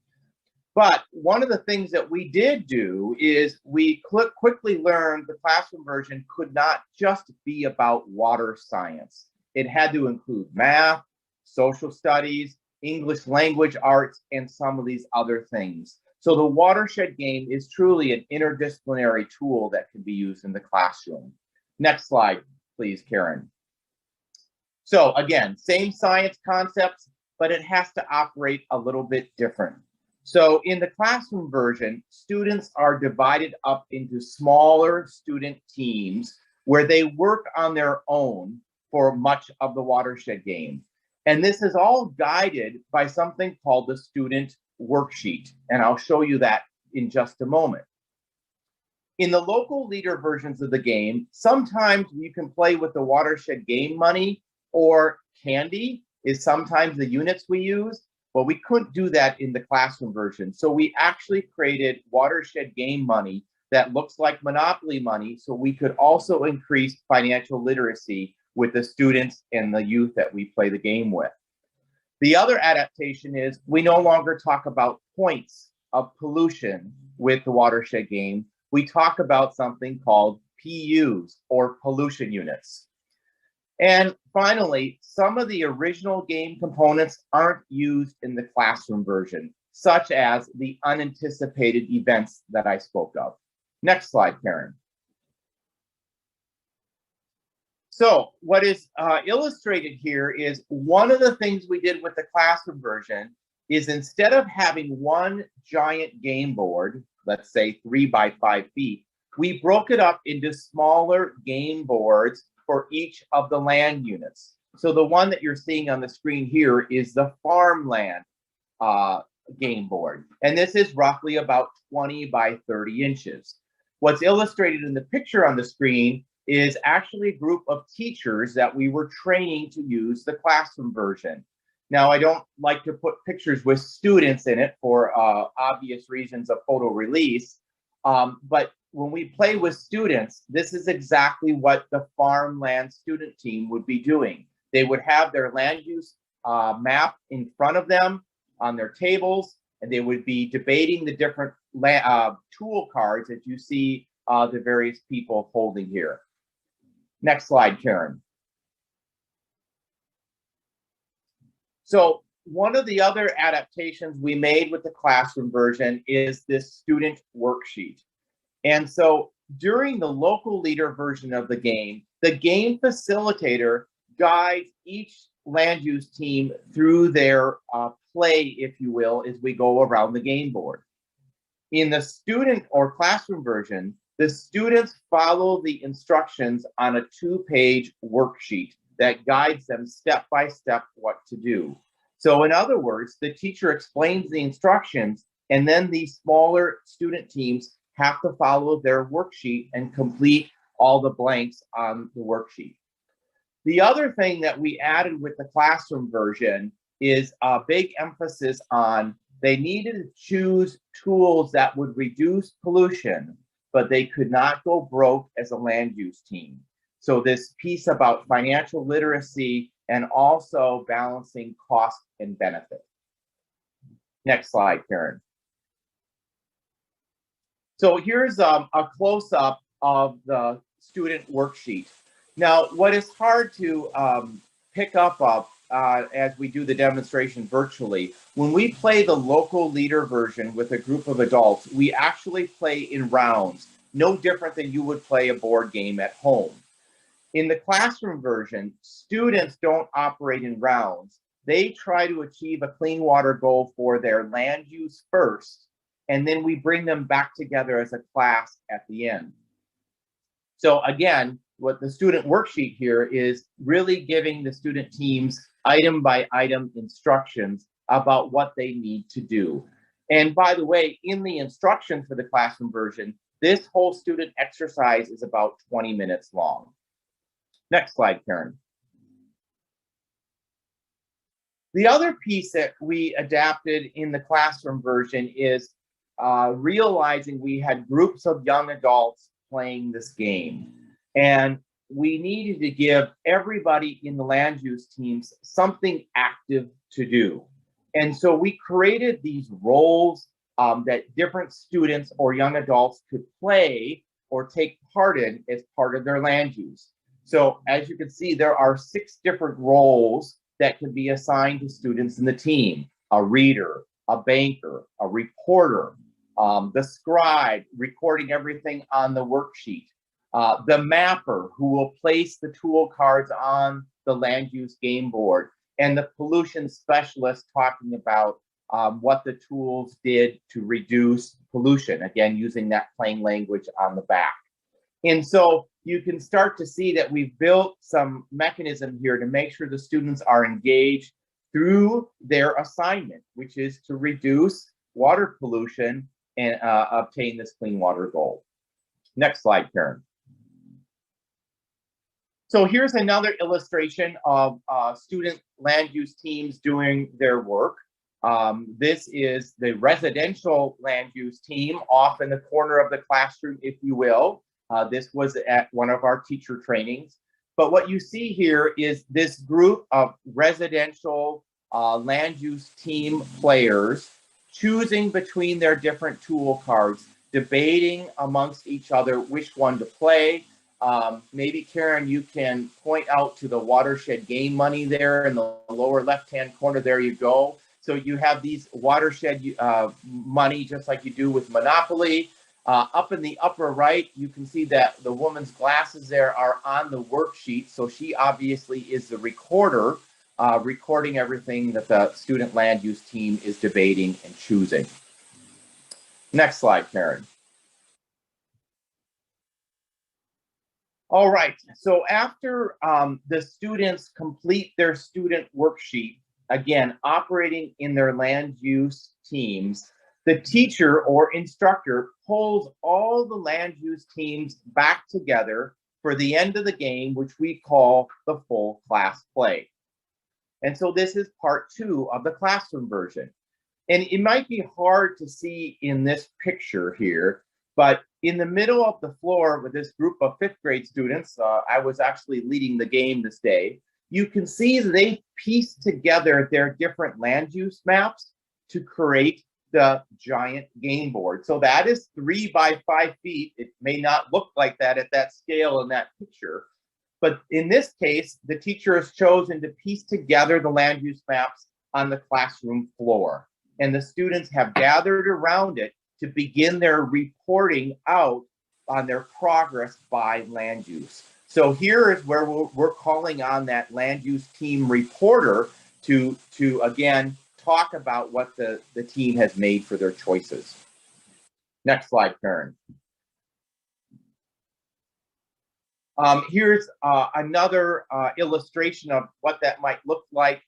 But one of the things that we did do is we quickly learned the classroom version could not just be about water science. It had to include math, social studies, English language arts, and some of these other things. So the Watershed game is truly an interdisciplinary tool that can be used in the classroom. Next slide, please, Karen. So again, same science concepts, but it has to operate a little bit different. So in the classroom version, students are divided up into smaller student teams where they work on their own for much of the Watershed game. And this is all guided by something called the student worksheet. And I'll show you that in just a moment. In the local leader versions of the game, sometimes you can play with the Watershed game money, or candy is sometimes the units we use, but we couldn't do that in the classroom version. So we actually created Watershed game money that looks like Monopoly money, so we could also increase financial literacy with the students and the youth that we play the game with. The other adaptation is we no longer talk about points of pollution with the Watershed game. We talk about something called PUs, or pollution units. And finally, some of the original game components aren't used in the classroom version, such as the unanticipated events that I spoke of. Next slide, Karen. So what is illustrated here is one of the things we did with the classroom version is, instead of having one giant game board, let's say 3 by 5 feet, we broke it up into smaller game boards for each of the land units. So the one that you're seeing on the screen here is the Farmland game board. And this is roughly about 20 by 30 inches. What's illustrated in the picture on the screen is actually a group of teachers that we were training to use the classroom version. Now, I don't like to put pictures with students in it for obvious reasons of photo release, but when we play with students, this is exactly what the Farmland student team would be doing. They would have their land use map in front of them on their tables, and they would be debating the different tool cards that you see the various people holding here. Next slide, Karen. So one of the other adaptations we made with the classroom version is this student worksheet. And so during the local leader version of the game facilitator guides each land use team through their play, if you will, as we go around the game board. In the student or classroom version, the students follow the instructions on a 2-page worksheet that guides them step by step what to do. So in other words, the teacher explains the instructions, and then these smaller student teams have to follow their worksheet and complete all the blanks on the worksheet. The other thing that we added with the classroom version is a big emphasis on they needed to choose tools that would reduce pollution, but they could not go broke as a land use team. So this piece about financial literacy and also balancing cost and benefit. Next slide, Karen. So here's a close-up of the student worksheet. Now, what is hard to pick up as we do the demonstration virtually, when we play the local leader version with a group of adults, we actually play in rounds, no different than you would play a board game at home. In the classroom version, students don't operate in rounds. They try to achieve a clean water goal for their land use first, and then we bring them back together as a class at the end. So again, what the student worksheet here is really giving the student teams item by item instructions about what they need to do. And by the way, in the instructions for the classroom version, this whole student exercise is about 20 minutes long. Next slide, Karen. The other piece that we adapted in the classroom version is realizing we had groups of young adults playing this game. And we needed to give everybody in the land use teams something active to do. And so we created these roles that different students or young adults could play or take part in as part of their land use. So as you can see, there are 6 different roles that can be assigned to students in the team: a reader, a banker, a reporter, the scribe recording everything on the worksheet, the mapper who will place the tool cards on the land use game board, and the pollution specialist talking about what the tools did to reduce pollution, again, using that plain language on the back. And so you can start to see that we've built some mechanism here to make sure the students are engaged through their assignment, which is to reduce water pollution and obtain this clean water goal. Next slide, Karen. So here's another illustration of student land use teams doing their work. This is the residential land use team off in the corner of the classroom, if you will. This was at one of our teacher trainings. But what you see here is this group of residential land use team players choosing between their different tool cards, debating amongst each other which one to play. Maybe Karen, you can point out to the Watershed Game money there in the lower left-hand corner. There you go. So you have these Watershed money, just like you do with Monopoly. Up in the upper right, you can see that the woman's glasses there are on the worksheet. So she obviously is the recorder, recording everything that the student land use team is debating and choosing. Next slide, Karen. All right, so after the students complete their student worksheet, again, operating in their land use teams, the teacher or instructor pulls all the land use teams back together for the end of the game, which we call the full class play. And so this is part 2 of the classroom version. And it might be hard to see in this picture here, but in the middle of the floor with this group of 5th grade students, I was actually leading the game this day, you can see they pieced together their different land use maps to create the giant game board. So that is 3 by 5 feet. It may not look like that at that scale in that picture, but in this case, the teacher has chosen to piece together the land use maps on the classroom floor. And the students have gathered around it to begin their reporting out on their progress by land use. So here is where we're calling on that land use team reporter to again, talk about what the team has made for their choices. Next slide, Karen. Here's another illustration of what that might look like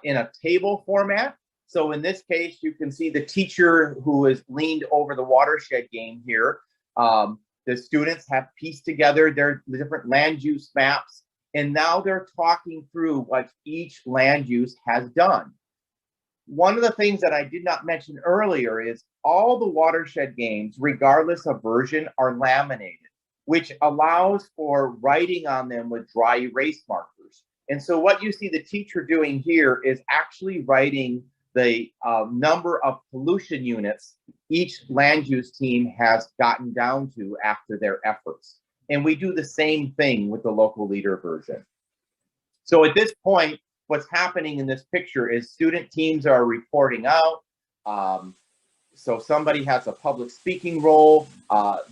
in a table format. So in this case, you can see the teacher who is leaned over the Watershed Game here. The students have pieced together their different land use maps, and now they're talking through what each land use has done. One of the things that I did not mention earlier is all the Watershed Games, regardless of version, are laminated, which allows for writing on them with dry erase markers. And so what you see the teacher doing here is actually writing the number of pollution units each land use team has gotten down to after their efforts. And we do the same thing with the local leader version. So at this point, what's happening in this picture is student teams are reporting out. So somebody has a public speaking role.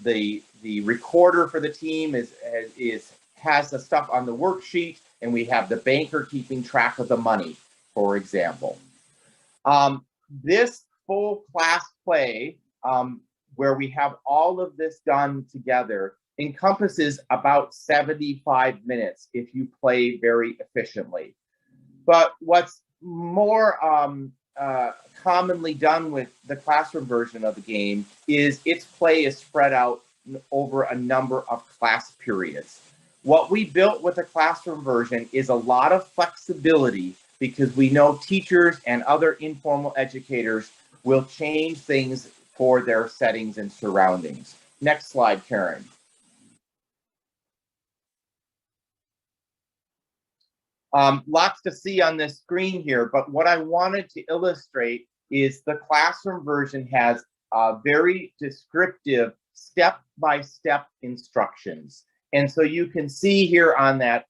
The recorder for the team has the stuff on the worksheet, and we have the banker keeping track of the money, for example. This full class play, where we have all of this done together, encompasses about 75 minutes if you play very efficiently. But what's more commonly done with the classroom version of the game is its play is spread out over a number of class periods. What we built with the classroom version is a lot of flexibility, because we know teachers and other informal educators will change things for their settings and surroundings. Next slide, Karen. Lots to see on this screen here, but what I wanted to illustrate is the classroom version has very descriptive step-by-step instructions. And so you can see here on that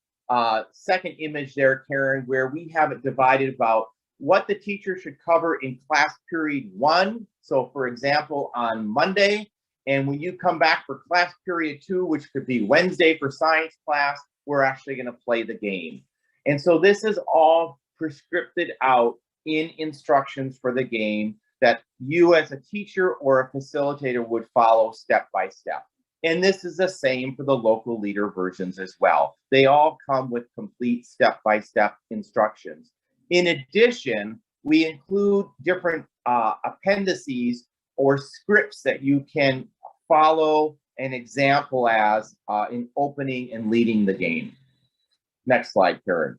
second image there, Karen, where we have it divided about what the teacher should cover in class period 1. So for example, on Monday, and when you come back for class period 2, which could be Wednesday for science class, we're actually going to play the game. And so this is all prescripted out in instructions for the game that you as a teacher or a facilitator would follow step by step. And this is the same for the local leader versions as well. They all come with complete step-by-step instructions. In addition, we include different appendices or scripts that you can follow an example as in opening and leading the game. Next slide, Karen.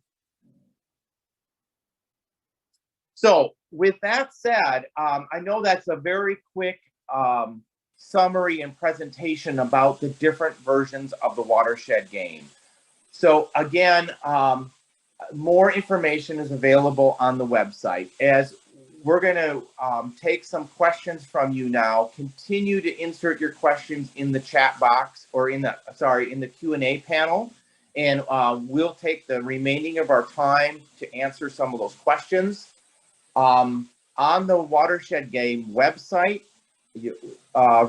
So with that said, I know that's a very quick summary and presentation about the different versions of the Watershed game. So again, more information is available on the website. As we're going to take some questions from you now. Continue to insert your questions in the chat box or in the Q&A panel, and we'll take the remaining of our time to answer some of those questions. On the Watershed Game website,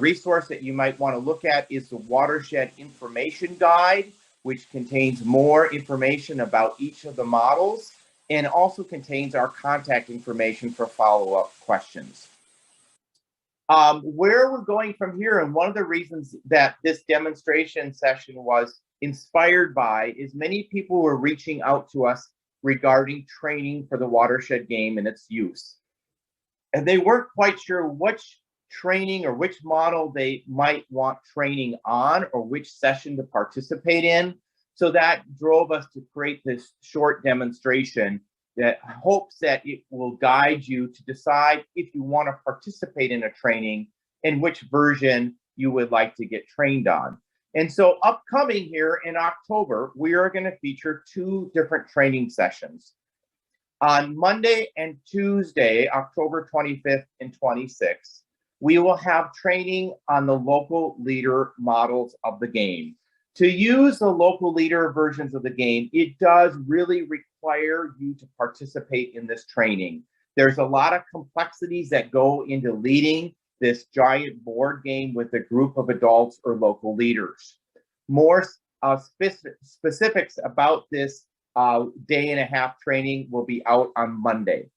resource that you might want to look at is the Watershed Information Guide, which contains more information about each of the models and also contains our contact information for follow-up questions. Where we're going from here, and one of the reasons that this demonstration session was inspired by, is many people were reaching out to us regarding training for the Watershed Game and its use. And they weren't quite sure which training or which model they might want training on or which session to participate in. So that drove us to create this short demonstration that hopes that it will guide you to decide if you want to participate in a training and which version you would like to get trained on. And so upcoming here in October, we are going to feature 2 different training sessions. On Monday and Tuesday, October 25th and 26th, we will have training on the local leader models of the game. To use the local leader versions of the game, it does really require you to participate in this training. There's a lot of complexities that go into leading this giant board game with a group of adults or local leaders. More specifics about this day-and-a-half training will be out on Monday.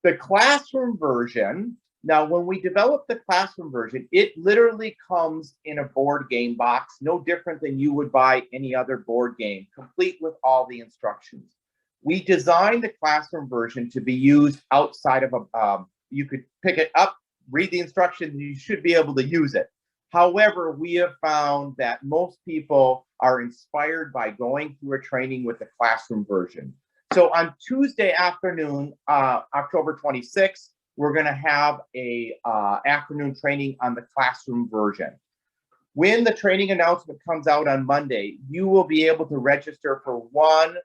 The classroom version, now when we develop the classroom version, it literally comes in a board game box, no different than you would buy any other board game, complete with all the instructions. We designed the classroom version to be used outside of a, you could pick it up, read the instructions, and you should be able to use it. However, we have found that most people are inspired by going through a training with the classroom version. So on Tuesday afternoon, October 26th, we're going to have a afternoon training on the classroom version. When the training announcement comes out on Monday, you will be able to register for one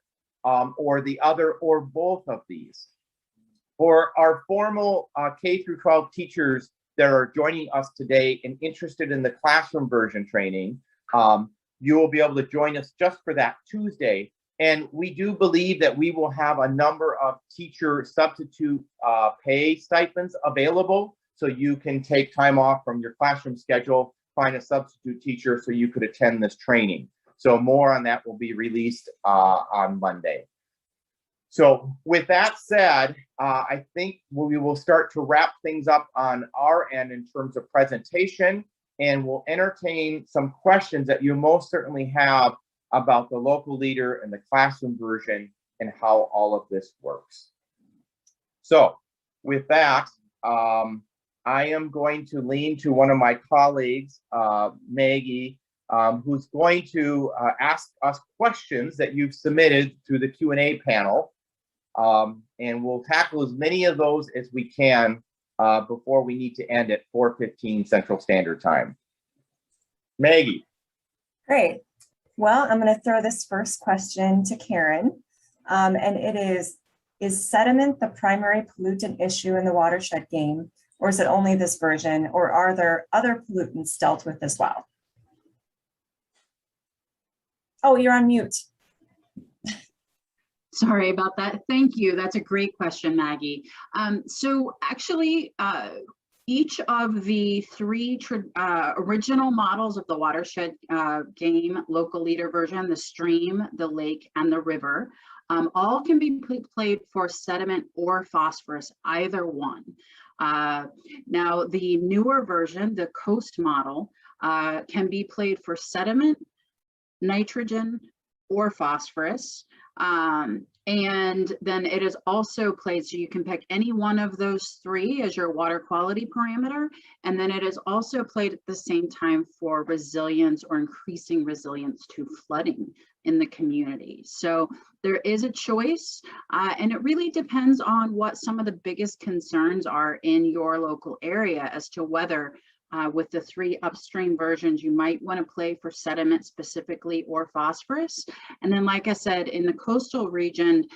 or the other or both of these. For our formal K through 12 teachers that are joining us today and interested in the classroom version training, you will be able to join us just for that Tuesday. And we do believe that we will have a number of teacher substitute pay stipends available. So you can take time off from your classroom schedule, find a substitute teacher so you could attend this training. So more on that will be released on Monday. So with that said, I think we will start to wrap things up on our end in terms of presentation, and we'll entertain some questions that you most certainly have about the local leader and the classroom version and how all of this works. So with that, I am going to lean to one of my colleagues, Maggie, who's going to ask us questions that you've submitted through the Q&A panel. And we'll tackle as many of those as we can before we need to end at 4:15 Central Standard Time. Maggie. Great. Well, I'm going to throw this first question to Karen, and it is sediment the primary pollutant issue in the Watershed Game, or is it only this version, or are there other pollutants dealt with as well? Oh, you're on mute. Sorry about that. Thank you. That's a great question, Maggie. So actually, each of the 3 original models of the Watershed Game local leader version, the stream, the lake, and the river, all can be played for sediment or phosphorus, either one. Now, the newer version, the coast model, can be played for sediment, nitrogen, or phosphorus. And then it is also played, so you can pick any one of those three as your water quality parameter. And then it is also played at the same time for resilience or increasing resilience to flooding in the community. So there is a choice, and it really depends on what some of the biggest concerns are in your local area as to whether with the three upstream versions, you might want to play for sediment specifically or phosphorus. And then, like I said, in the coastal region,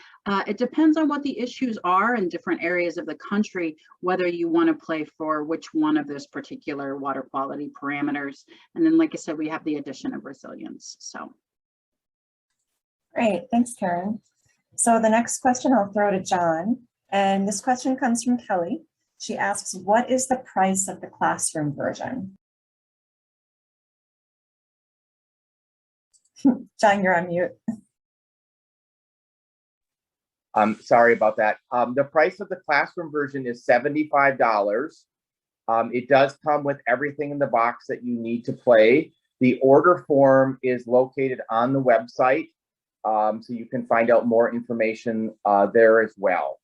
it depends on what the issues are in different areas of the country, whether you want to play for which one of those particular water quality parameters. And then, like I said, we have the addition of resilience. So. Great, thanks, Karen. So the next question I'll throw to John, and this question comes from Kelly. She asks, what is the price of the classroom version? John, you're on mute. Sorry about that. The price of the classroom version is $75. It does come with everything in the box that you need to play. The order form is located on the website, so you can find out more information there as well.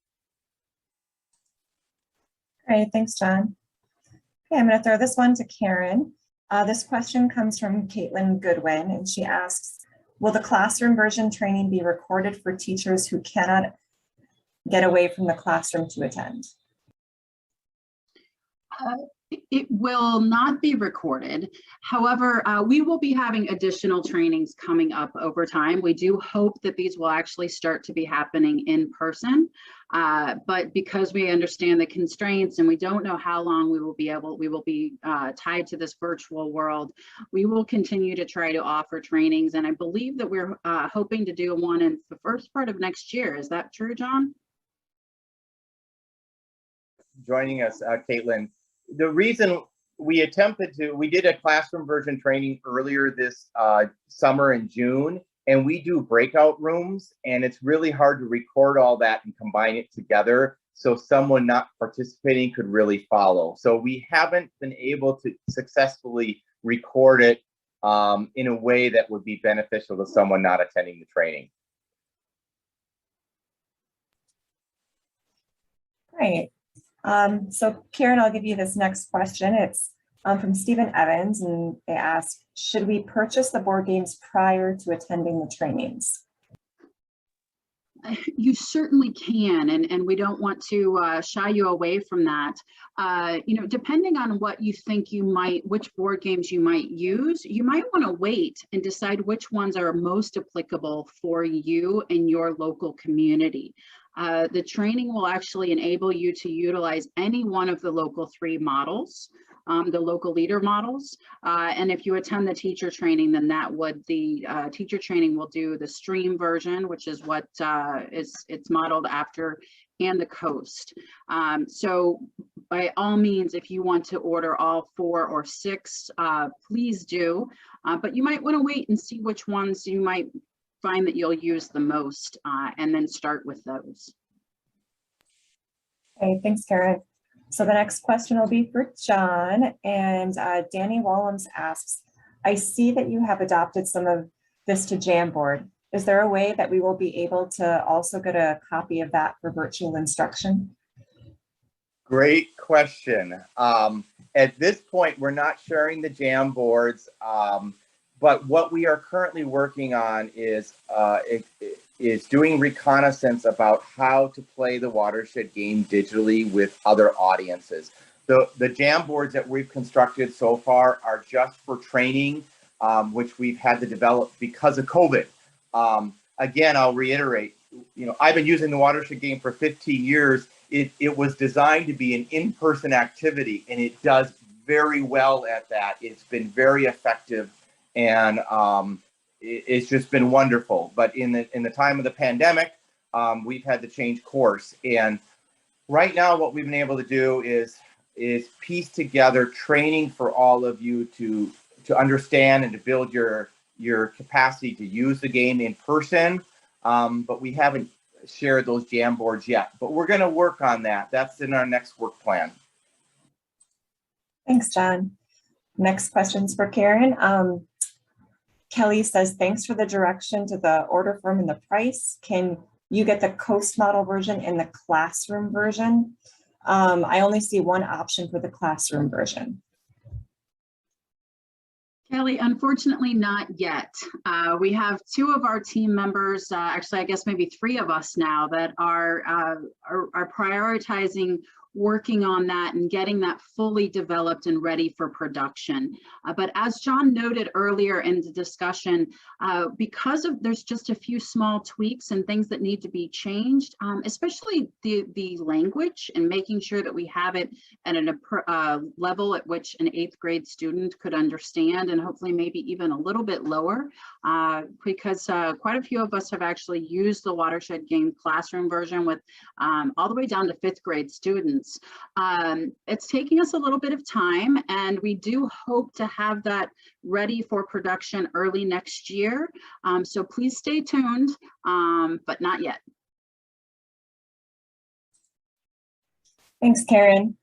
Great, thanks, John. Okay, I'm going to throw this one to Karen. This question comes from Caitlin Goodwin, and she asks, will the classroom version training be recorded for teachers who cannot get away from the classroom to attend? It will not be recorded. However, we will be having additional trainings coming up over time. We do hope that these will actually start to be happening in person, but because we understand the constraints and we don't know how long we will be tied to this virtual world, we will continue to try to offer trainings. And I believe that we're hoping to do one in the first part of next year. Is that true, John? Joining us, Caitlin. The reason we did a classroom version training earlier this summer in June, and we do breakout rooms, and it's really hard to record all that and combine it together so someone not participating could really follow. So we haven't been able to successfully record it in a way that would be beneficial to someone not attending the training. Great. So Karen, I'll give you this next question. It's from Stephen Evans, and they ask, should we purchase the board games prior to attending the trainings? You certainly can, and we don't want to shy you away from that. Depending on what you think which board games you might use, you might want to wait and decide which ones are most applicable for you and your local community. The training will actually enable you to utilize any one of the local three models, the local leader models. And if you attend the teacher training, then the teacher training will do the stream version, which is what it's modeled after, and the coast. So by all means, if you want to order all 4 or 6, please do. But you might want to wait and see which ones you might find that you'll use the most, and then start with those. Okay, thanks, Karen. So the next question will be for John, and Danny Wallums asks, I see that you have adopted some of this to Jamboard. Is there a way that we will be able to also get a copy of that for virtual instruction? Great question. At this point, we're not sharing the Jamboards. But what we are currently working on is doing reconnaissance about how to play the Watershed game digitally with other audiences. The Jamboards that we've constructed so far are just for training, which we've had to develop because of COVID. Again, I'll reiterate, I've been using the Watershed game for 15 years. It was designed to be an in-person activity, and it does very well at that. It's been very effective. And it's just been wonderful. But in the time of the pandemic, we've had to change course. And right now, what we've been able to do is piece together training for all of you to understand and to build your capacity to use the game in person. But we haven't shared those Jamboards yet. But we're going to work on that. That's in our next work plan. Thanks, John. Next question's for Karen. Kelly says, thanks for the direction to the order form and the price. Can you get the Coast model version and the classroom version? I only see one option for the classroom version. Kelly, unfortunately not yet. We have two of our team members, actually I guess maybe three of us now, that are prioritizing working on that and getting that fully developed and ready for production. But as John noted earlier in the discussion, because of there's just a few small tweaks and things that need to be changed, especially the language and making sure that we have it at a level at which an 8th grade student could understand, and hopefully maybe even a little bit lower, because quite a few of us have actually used the Watershed Game classroom version with all the way down to 5th grade students. It's taking us a little bit of time, and we do hope to have that ready for production early next year. So please stay tuned, but not yet. Thanks, Karen.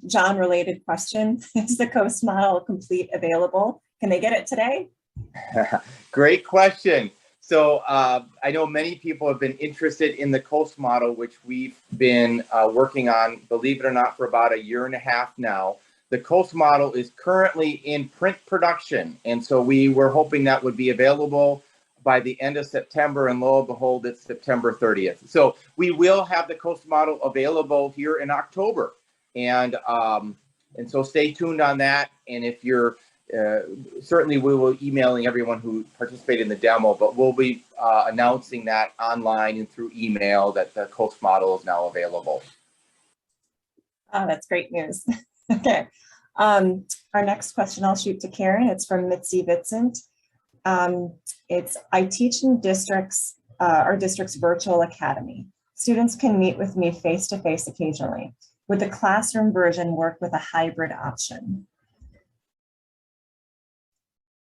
John, related question. Is the Coast model complete available? Can they get it today? Great question. So I know many people have been interested in the Coast model, which we've been working on, believe it or not, for about 1.5 years now. The Coast model is currently in print production, and so we were hoping that would be available by the end of September, and lo and behold, it's September 30th. So we will have the Coast model available here in October, and so stay tuned on that. And if you're certainly we will be emailing everyone who participated in the demo, but we'll be announcing that online and through email that the Coast model is now available. Oh, that's great news. Okay. Our next question I'll shoot to Karen. It's from Mitzi Vincent. It's, I teach in our district's virtual academy. Students can meet with me face-to-face occasionally. Would the classroom version work with a hybrid option?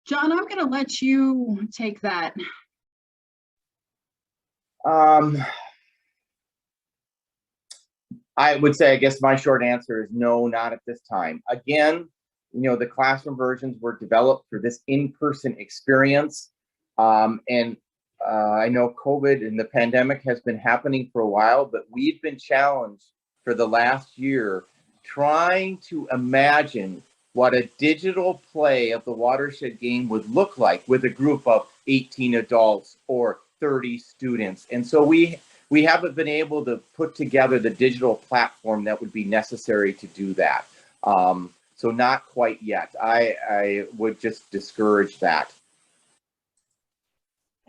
John, I'm going to let you take that. I would say, I guess my short answer is no, not at this time. Again, you know, the classroom versions were developed for this in-person experience. I know COVID and the pandemic has been happening for a while, but we've been challenged for the last year trying to imagine what a digital play of the Watershed Game would look like with a group of 18 adults or 30 students. And so we haven't been able to put together the digital platform that would be necessary to do that. So not quite yet. I would just discourage that.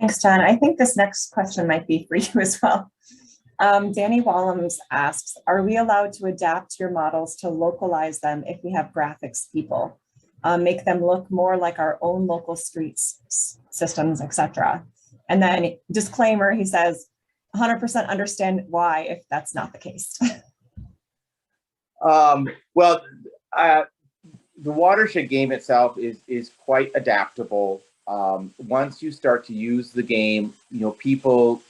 Thanks, John. I think this next question might be for you as well. Danny Wallums asks, are we allowed to adapt your models to localize them if we have graphics people? Make them look more like our own local streets, systems, etc. And then disclaimer, he says, 100% understand why if that's not the case. Well, the Watershed Game itself is quite adaptable. Once you start to use the game, you know, people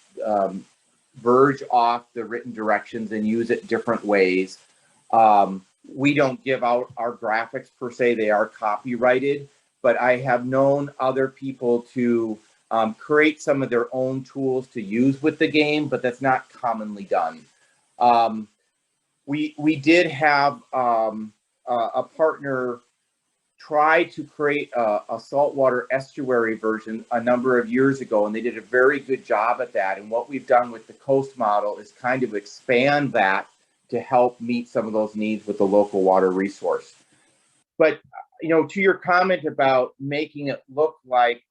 verge off the written directions and use it different ways. We don't give out our graphics per se, they are copyrighted, but I have known other people to create some of their own tools to use with the game, but that's not commonly done. We did have a partner try to create a saltwater estuary version a number of years ago, and they did a very good job at that. And what we've done with the Coast model is kind of expand that to help meet some of those needs with the local water resource. But, you know, to your comment about making it look like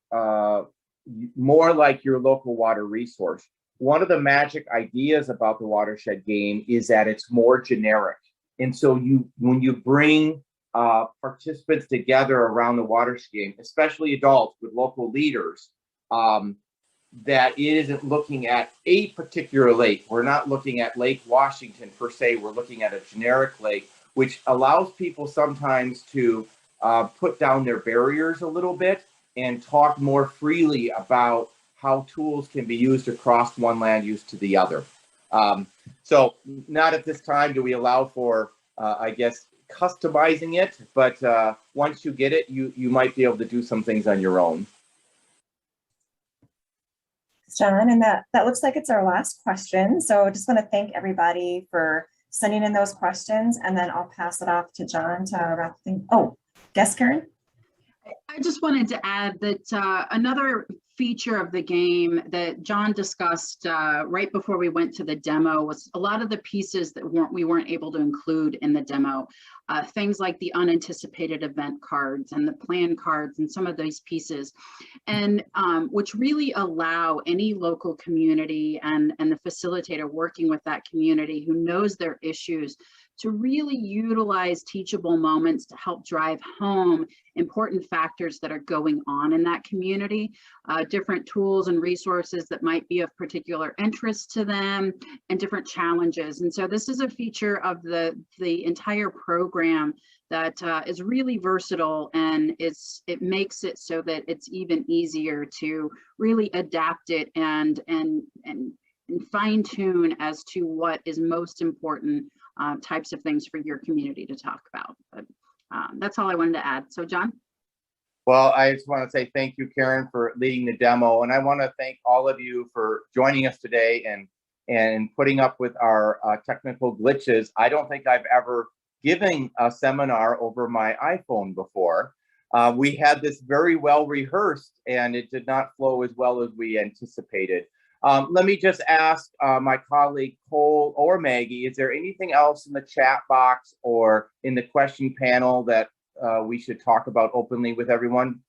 more like your local water resource, one of the magic ideas about the Watershed Game is that it's more generic. And so when you bring participants together around the Watershed Game, especially adults with local leaders, that it isn't looking at a particular lake. We're not looking at Lake Washington per se. We're looking at a generic lake, which allows people sometimes to put down their barriers a little bit and talk more freely about how tools can be used across one land use to the other. So not at this time do we allow for, I guess, customizing it, but once you get it, you might be able to do some things on your own. John, and that looks like it's our last question. So I just want to thank everybody for sending in those questions, and then I'll pass it off to John to wrap things. Oh, yes, Karen? I just wanted to add that another feature of the game that John discussed right before we went to the demo was a lot of the pieces that we weren't able to include in the demo. Things like the unanticipated event cards and the plan cards and some of these pieces, and which really allow any local community and the facilitator working with that community who knows their issues to really utilize teachable moments to help drive home important factors that are going on in that community, different tools and resources that might be of particular interest to them, and different challenges. And so this is a feature of the entire program that is really versatile, and it makes it so that it's even easier to really adapt it and fine tune as to what is most important types of things for your community to talk about. But that's all I wanted to add. So John? Well, I just want to say thank you, Karen, for leading the demo. And I want to thank all of you for joining us today and putting up with our technical glitches. I don't think I've ever given a seminar over my iPhone before. We had this very well rehearsed, and it did not flow as well as we anticipated. Let me just ask my colleague Cole or Maggie, is there anything else in the chat box or in the question panel that we should talk about openly with everyone?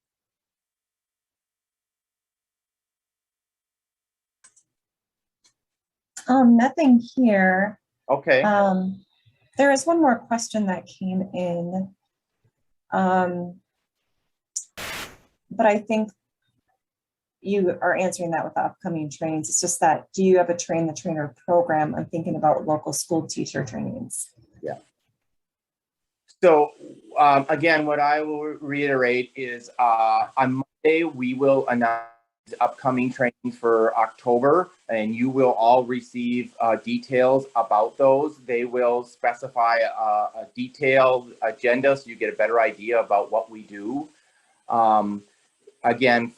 Nothing here. Okay. There is one more question that came in, but I think you are answering that with the upcoming trainings. It's just that, do you have a train the trainer program? I'm thinking about local school teacher trainings. Yeah. So again, what I will reiterate is on Monday, we will announce upcoming trainings for October, and you will all receive details about those. They will specify a detailed agenda so you get a better idea about what we do. Again,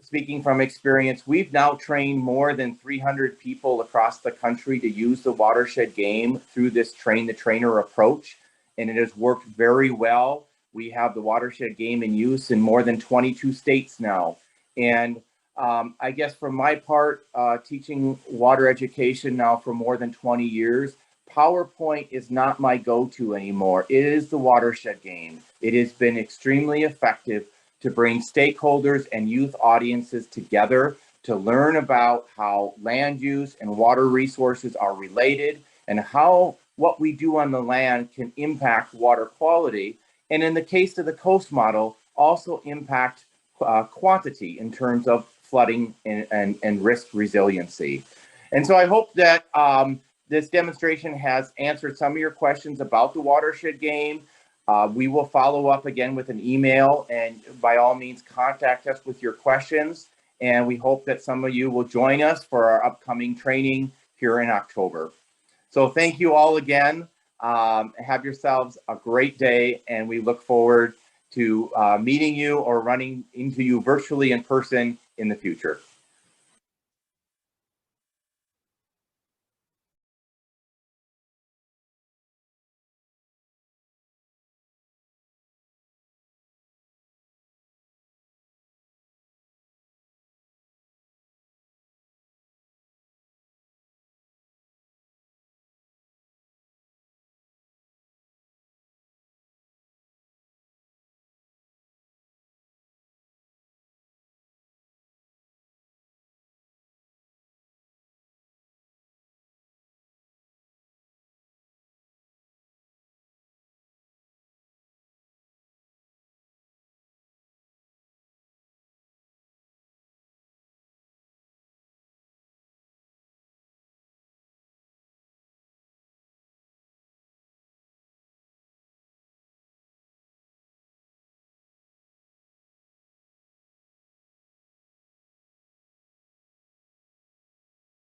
speaking from experience, we've now trained more than 300 people across the country to use the Watershed Game through this train the trainer approach, and it has worked very well. We have the Watershed Game in use in more than 22 states now. And I guess from my part, teaching water education now for more than 20 years, PowerPoint is not my go-to anymore. It is the Watershed Game. It has been extremely effective to bring stakeholders and youth audiences together to learn about how land use and water resources are related and how what we do on the land can impact water quality. And in the case of the coast model, also impact quantity in terms of flooding and risk resiliency. And so I hope that this demonstration has answered some of your questions about the Watershed Game. We will follow up again with an email, and by all means contact us with your questions. And we hope that some of you will join us for our upcoming training here in October. So thank you all again. Have yourselves a great day, and we look forward to meeting you or running into you virtually in person in the future.